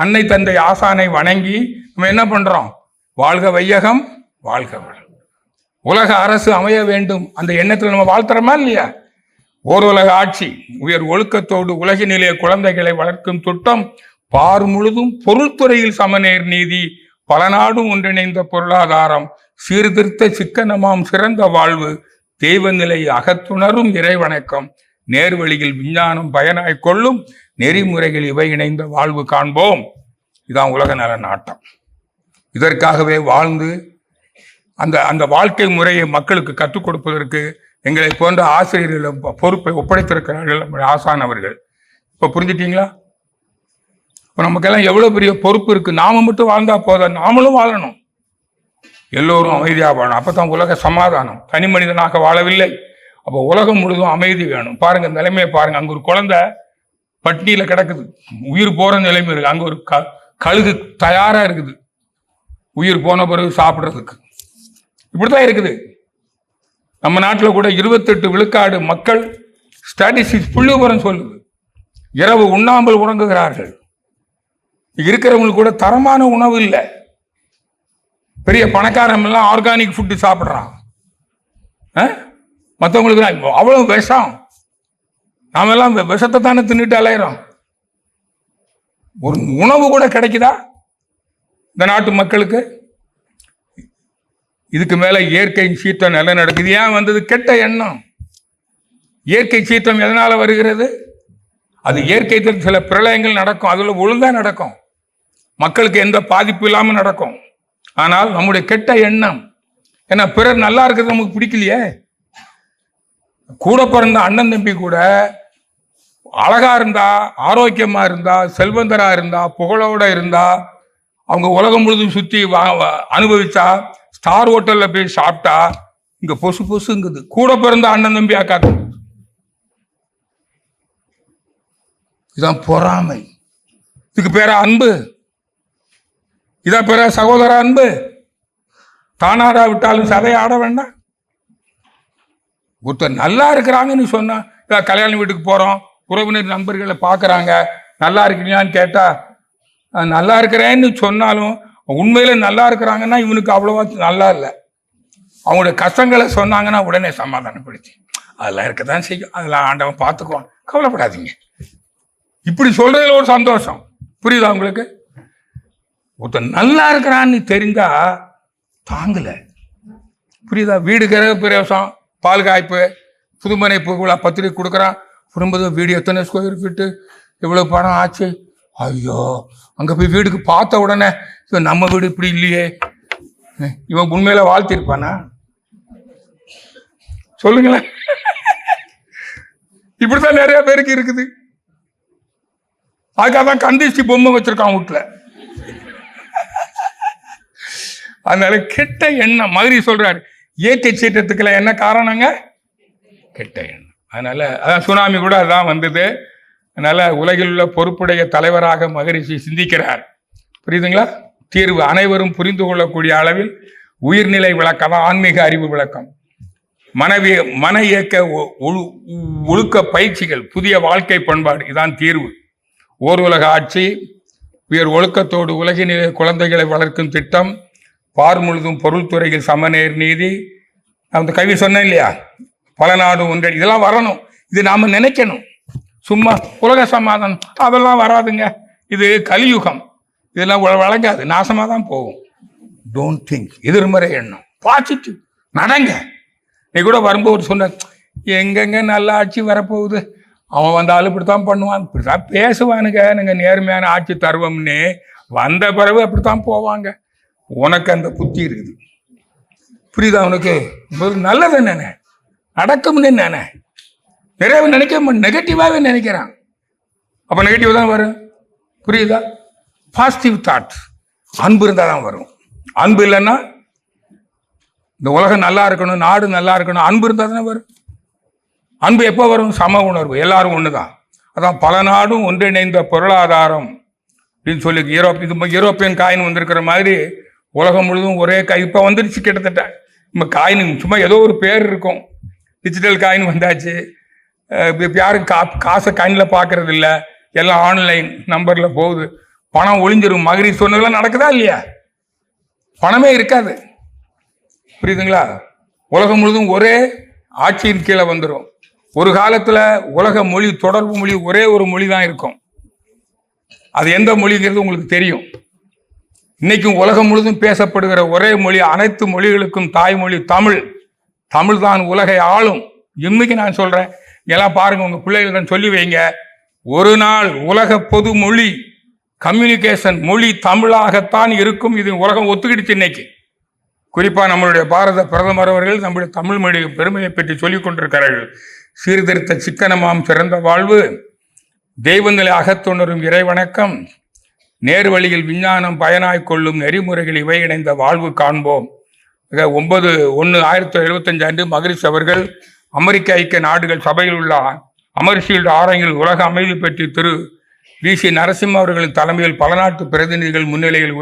அன்னை தந்தை ஆசானை வணங்கி நம்ம என்ன பண்றோம்? வாழ்க வையகம், வாழ்க வளம், உலக அரசு அமைய வேண்டும். அந்த எண்ணத்தில் நம்ம வாழ்த்துறோமா இல்லையா? ஓர் உலக ஆட்சி, உயர் ஒழுக்கத்தோடு உலகினிலே குழந்தைகளை வளர்க்கும் திட்டம், பார் முழுதும் பொருள்துறையில் சமநேர் நீதி, பல நாடும் ஒன்றிணைந்த பொருளாதாரம், சீர்திருத்த சிக்கனமாம் சிறந்த வாழ்வு, தெய்வ நிலை அகத்துணரும் இறைவணக்கம், நேர்வழியில் விஞ்ஞானம் பயனாய் கொள்ளும் நெறிமுறைகள் இவை இணைந்த வாழ்வு காண்போம். இதான் உலக நல நாட்டம். இதற்காகவே வாழ்ந்து அந்த வாழ்க்கை முறையை மக்களுக்கு கற்றுக் கொடுப்பதற்கு எங்களை போன்ற ஆசிரியர்கள் பொறுப்பை ஒப்படைத்திருக்கிறார்கள் நம்முடைய ஆசான் அவர்கள். இப்போ புரிஞ்சுட்டீங்களா? இப்போ நமக்கெல்லாம் எவ்வளோ பெரிய பொறுப்பு இருக்கு. நாம மட்டும் வாழ்ந்தா போதும், நாமளும் வாழணும். எல்லோரும் அமைதியாக வாழணும். அப்பதான் உலக சமாதானம். தனி மனிதனாக வாழவில்லை. அப்போ உலகம் முழுதும் அமைதி வேணும். பாருங்க நிலைமையை பாருங்க. அங்க ஒரு குழந்தை பட்டினியில கிடக்குது, உயிர் போற நிலைமை இருக்கு. அங்க ஒரு கழுகு தயாரா இருக்குது உயிர் போன பிறகு சாப்பிட்றதுக்கு. இப்படித்தான் இருக்குது. நம்ம நாட்டில் கூட 28 விழுக்காடு மக்கள் ஸ்டாட்டிஸ்டிக்ஸ் புள்ளிவிவரம் சொல்லுது இரவு உண்ணாமல் உறங்குகிறார்கள். இருக்கிறவங்களுக்கு கூட தரமான உணவு இல்லை. பெரிய பணக்காரன் எல்லாம் ஆர்கானிக் ஃபுட்டு சாப்பிட்றான். மற்றவங்களுக்கு அவ்வளவு விஷம். நாம எல்லாம் விஷத்தை தானே தின்னுட்டு அலையிறோம். ஒரு உணவு கூட கிடைக்குதா இந்த நாட்டு மக்களுக்கு? இதுக்கு மேல இயற்கை சீற்றம் நிலை நடக்குது. ஏன் வந்தது? கெட்ட எண்ணம். இயற்கை சீற்றம் எதனால வருகிறது? அது இயற்கை சில பிரளயங்கள் நடக்கும், அதுல ஒழுங்கா நடக்கும், மக்களுக்கு எந்த பாதிப்பு இல்லாம நடக்கும். ஆனால் நம்முடைய கெட்ட எண்ணம், ஏன்னா பிறர் நல்லா இருக்கிறது நமக்கு பிடிக்கலையே. கூட பிறந்த அண்ணன் தம்பி கூட அழகா இருந்தா, ஆரோக்கியமா இருந்தா, செல்வந்தரா இருந்தா, புகழோட இருந்தா, அவங்க உலகம் முழுதும் சுத்தி அனுபவிச்சா, ஸ்டார் ஹோட்டல்ல போய் சாப்பிட்டா, இங்க பொசு பொசுங்குது. கூட பிறந்த அண்ணன் தம்பி அக்கா. இதுதான் பொறாமை. இதுக்கு பேர அன்பு. இதான் பேர சகோதர அன்பு. தானாரா விட்டாலும் சதையை ஆட வேண்டாம். ஒருத்தர் நல்லா இருக்கிறாங்கன்னு சொன்னா, கல்யாண வீட்டுக்கு போறோம், உறவினர் நண்பர்களை பார்க்குறாங்க, நல்லா இருக்கிறீங்களான்னு கேட்டா, நல்லா இருக்கிறேன்னு சொன்னாலும் உண்மையில நல்லா இருக்கிறாங்கன்னா இவனுக்கு அவ்வளவா நல்லா இல்லை. அவங்களுடைய கஷ்டங்களை சொன்னாங்கன்னா உடனே சமாதானப்படுத்தி, அதெல்லாம் இருக்கதான் செய்யும், அதெல்லாம் ஆண்டவன் பார்த்துக்குவான், கவலைப்படாதீங்க. இப்படி சொல்றதுல ஒரு சந்தோஷம். புரியுதா உங்களுக்கு? ஒருத்தன் நல்லா இருக்கிறான்னு தெரிந்தா தாங்கல. புரியுதா? வீடு கிரக பிரவேசம், பால் காய்ப்பு, புதுமனை புகழா பத்திரிக்கை கொடுக்குறான். குடும்பத்தை வீடு எத்தனை ஸ்கொயர் ஃபீட்டு, எவ்வளவு பணம் ஆச்சு. ஐயோ, அங்க போய் வீடுக்கு பார்த்த உடனே நம்ம வீடு இப்படி இல்லையே, இவன் உண்மையில வாழ்த்திருப்பானா? சொல்லுங்களேன். இப்படித்தான் நிறைய பேருக்கு இருக்குது. அதுக்காக தான் கந்திஷ்டி பொம்மை வச்சிருக்கான் வீட்டுல. அதனால கெட்ட எண்ணம். மதுரை சொல்றாரு, இயற்கை சீற்றத்துக்குள்ள என்ன காரணங்க? கெட்ட எண்ணம். அதனால அதான் சுனாமி கூட அதான் வந்தது. அதனால உலகில் உள்ள பொறுப்புடைய தலைவராக மகரிஷி சிந்திக்கிறார். புரியுதுங்களா? தீர்வு அனைவரும் புரிந்து கொள்ளக்கூடிய அளவில் உயிர்நிலை விளக்கம் தான் ஆன்மீக அறிவு விளக்கம். மன இயக்க ஒழுக்க பயிற்சிகள், புதிய வாழ்க்கை பண்பாடு, இதான் தீர்வு. ஓர் உலக ஆட்சி, உயர் ஒழுக்கத்தோடு உலகினிலே குழந்தைகளை வளர்க்கும் திட்டம், பார் முழுதும் பொருள் துறையில் சமநேர் நீதி. அந்த கவி சொன்னேன் இல்லையா, பல நாடு ஒன்றை, இதெல்லாம் வரணும். இது நாம நினைக்கணும். சும்மா உலக சமாதானம் அதெல்லாம் வராதுங்க. இது கலியுகம். இதெல்லாம் வழங்காது, நாசமாக தான் போகும். Don't think. எதிர்மறை எண்ணம், பாசிட்டிவ். நடங்க. நீ கூட வரும்போது சொன்ன, எங்கெங்க நல்ல ஆட்சி வரப்போகுது, அவன் வந்தாலும் இப்படித்தான் பண்ணுவான், இப்படித்தான் பேசுவானுங்க, நாங்கள் நேர்மையான ஆட்சி தருவோம்னு. வந்த பிறகு அப்படித்தான் போவாங்க. உனக்கு அந்த புத்தி இருக்குது. புரியுதா? உனக்கு நல்லது என்னென்ன நடக்கும்னு என்னென்ன நிறைய நினைக்க, நெகட்டிவாகவே நினைக்கிறான். அப்போ நெகட்டிவ் தான் வரும். புரியுதா? பாசிட்டிவ் தாட், அன்பு இருந்தால் தான் வரும். அன்பு இல்லைன்னா, இந்த உலகம் நல்லா இருக்கணும், நாடு நல்லா இருக்கணும், அன்பு இருந்தால் தானே வரும். அன்பு எப்போ வரும்? சம உணர்வு, எல்லாரும் ஒன்று தான். அதான் பல நாடும் ஒன்றிணைந்த பொருளாதாரம் அப்படின்னு சொல்லி இது யூரோப்பியன் காயின் வந்திருக்கிற மாதிரி உலகம் முழுதும் ஒரே இப்போ வந்துருச்சு கிட்டத்தட்ட. நம்ம காயின் சும்மா ஏதோ ஒரு பேர் இருக்கும். டிஜிட்டல் காயின் வந்தாச்சு. இப்போ யாரும் காசை காயினில் பார்க்கறது இல்லை, எல்லாம் ஆன்லைன் நம்பரில் போகுது. பணம் ஒளிஞ்சிரும். மகரி சொன்னதெல்லாம் நடக்குதா இல்லையா? பணமே இருக்காது. புரியுதுங்களா? உலகம் முழுதும் ஒரே ஆட்சியின் கீழே வந்துடும். ஒரு காலத்தில் உலக மொழி, தொடர்பு மொழி ஒரே ஒரு மொழி தான் இருக்கும். அது எந்த மொழிங்கிறது உங்களுக்கு தெரியும். இன்னைக்கும் உலகம் முழுதும் பேசப்படுகிற ஒரே மொழி, அனைத்து மொழிகளுக்கும் தாய்மொழி தமிழ். தமிழ் தான் உலகை ஆளும். இன்னைக்கு நான் சொல்றேன், எல்லாம் பாருங்க, உங்க பிள்ளைகள் சொல்லி வைங்க. ஒரு நாள் உலக பொது மொழி, கம்யூனிகேஷன் மொழி தமிழாகத்தான் இருக்கும். இது உலகம் ஒத்துக்கிடுச்சு இன்னைக்கு. குறிப்பாக நம்மளுடைய பாரத பிரதமர் அவர்கள் நம்முடைய தமிழ் மொழி பெருமையை பற்றி சொல்லிக் கொண்டிருக்கிறார்கள். சீர்திருத்த சிக்கனமாம் சிறந்த வாழ்வு, தெய்வங்களை அகத்துணரும் இறைவணக்கம், நேர் வழியில் விஞ்ஞானம் பயனாய் கொள்ளும் நெறிமுறைகள் இவை இணைந்த வாழ்வு காண்போம். 9/1/1975 அன்று மகரிஷி அவர்கள் அமெரிக்க ஐக்கிய நாடுகள் சபையில் உள்ள அமர்ஷீல்டு அரங்கில் உலக அமைதி பற்றி திரு VC நரசிம்ம அவர்களின் தலைமையில் பல நாட்டு பிரதிநிதிகள் முன்னிலையில்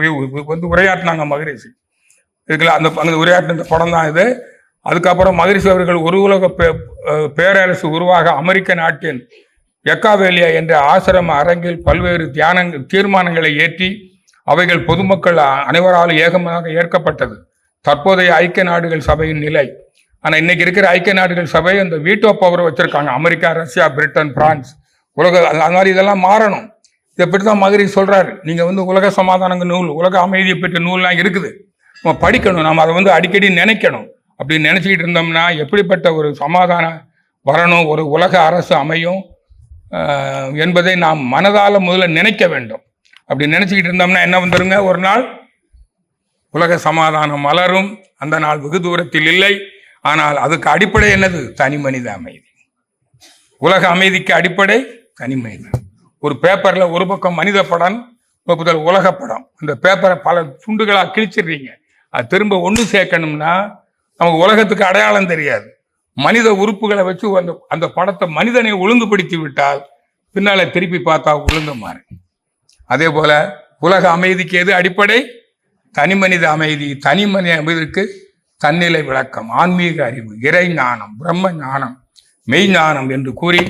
வந்து உரையாற்றினாங்க மகரிஷி. இதுக்குள்ள அந்த உரையாற்றின படம் தான் இது. அதுக்கப்புறம் மகரிஷி அவர்கள் ஒரு உலக பேரரசு உருவாக அமெரிக்க நாட்டின் எக்காவேலியா என்ற ஆசிரம அரங்கில் பல்வேறு தீர்மானங்களை ஏற்றி அவைகள் பொதுமக்கள் அனைவராலும் ஏகமாக ஏற்கப்பட்டது. தற்போதைய ஐக்கிய நாடுகள் சபையின் நிலை. ஆனால் இன்னைக்கு இருக்கிற ஐக்கிய நாடுகள் சபை அந்த வீட்டோ பவரை வச்சிருக்காங்க. அமெரிக்கா, ரஷ்யா, பிரிட்டன், பிரான்ஸ், உலக அந்த மாதிரி இதெல்லாம் மாறணும். இதை பற்றி தான் மகரிஷி சொல்றாரு. நீங்கள் உலக சமாதானங்க நூல், உலக அமைதியை பற்றி நூல்லாம் இருக்குது, நம்ம படிக்கணும். நம்ம அதை அடிக்கடி நினைக்கணும். அப்படி நினைச்சிக்கிட்டு இருந்தோம்னா எப்படிப்பட்ட ஒரு சமாதானம் வரணும், ஒரு உலக அரசு அமையும் என்பதை நாம் மனதால முதல்ல நினைக்க வேண்டும். அப்படி நினைச்சுக்கிட்டு இருந்தோம்னா என்ன வந்துருங்க, ஒரு நாள் உலக சமாதானம் மலரும். அந்த நாள் வெகு தூரத்தில் இல்லை. ஆனால் அதுக்கு அடிப்படை என்னது? தனி மனித அமைதி. உலக அமைதிக்கு அடிப்படை தனி மனிதன். ஒரு பேப்பர்ல ஒரு பக்கம் மனித படம், உலக படம். அந்த பேப்பரை பல துண்டுகளாக கிழிச்சிடுறீங்க. அது திரும்ப ஒன்று சேர்க்கணும்னா நமக்கு உலகத்துக்கு அடையாளம் தெரியாது. மனித உறுப்புகளை வச்சு அந்த படத்தை மனிதனை ஒழுங்குபடுத்தி விட்டால் பின்னால திருப்பி பார்த்தா ஒழுங்கு மாறு. அதே போல உலக அமைதிக்கு எது அடிப்படை? தனி மனித அமைதி. தனி மனித அமைதிக்கு தன்னிலை விளக்கம், ஆன்மீக அறிவு, இறை ஞானம், பிரம்ம ஞானம், மெய் ஞானம் என்று கூறி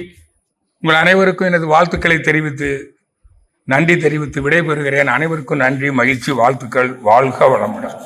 உங்கள் அனைவருக்கும் எனது வாழ்த்துக்களை தெரிவித்து நன்றி தெரிவித்து விடைபெறுகிறேன். அனைவருக்கும் நன்றி, மகிழ்ச்சி, வாழ்த்துக்கள். வாழ்க வளமுடன்.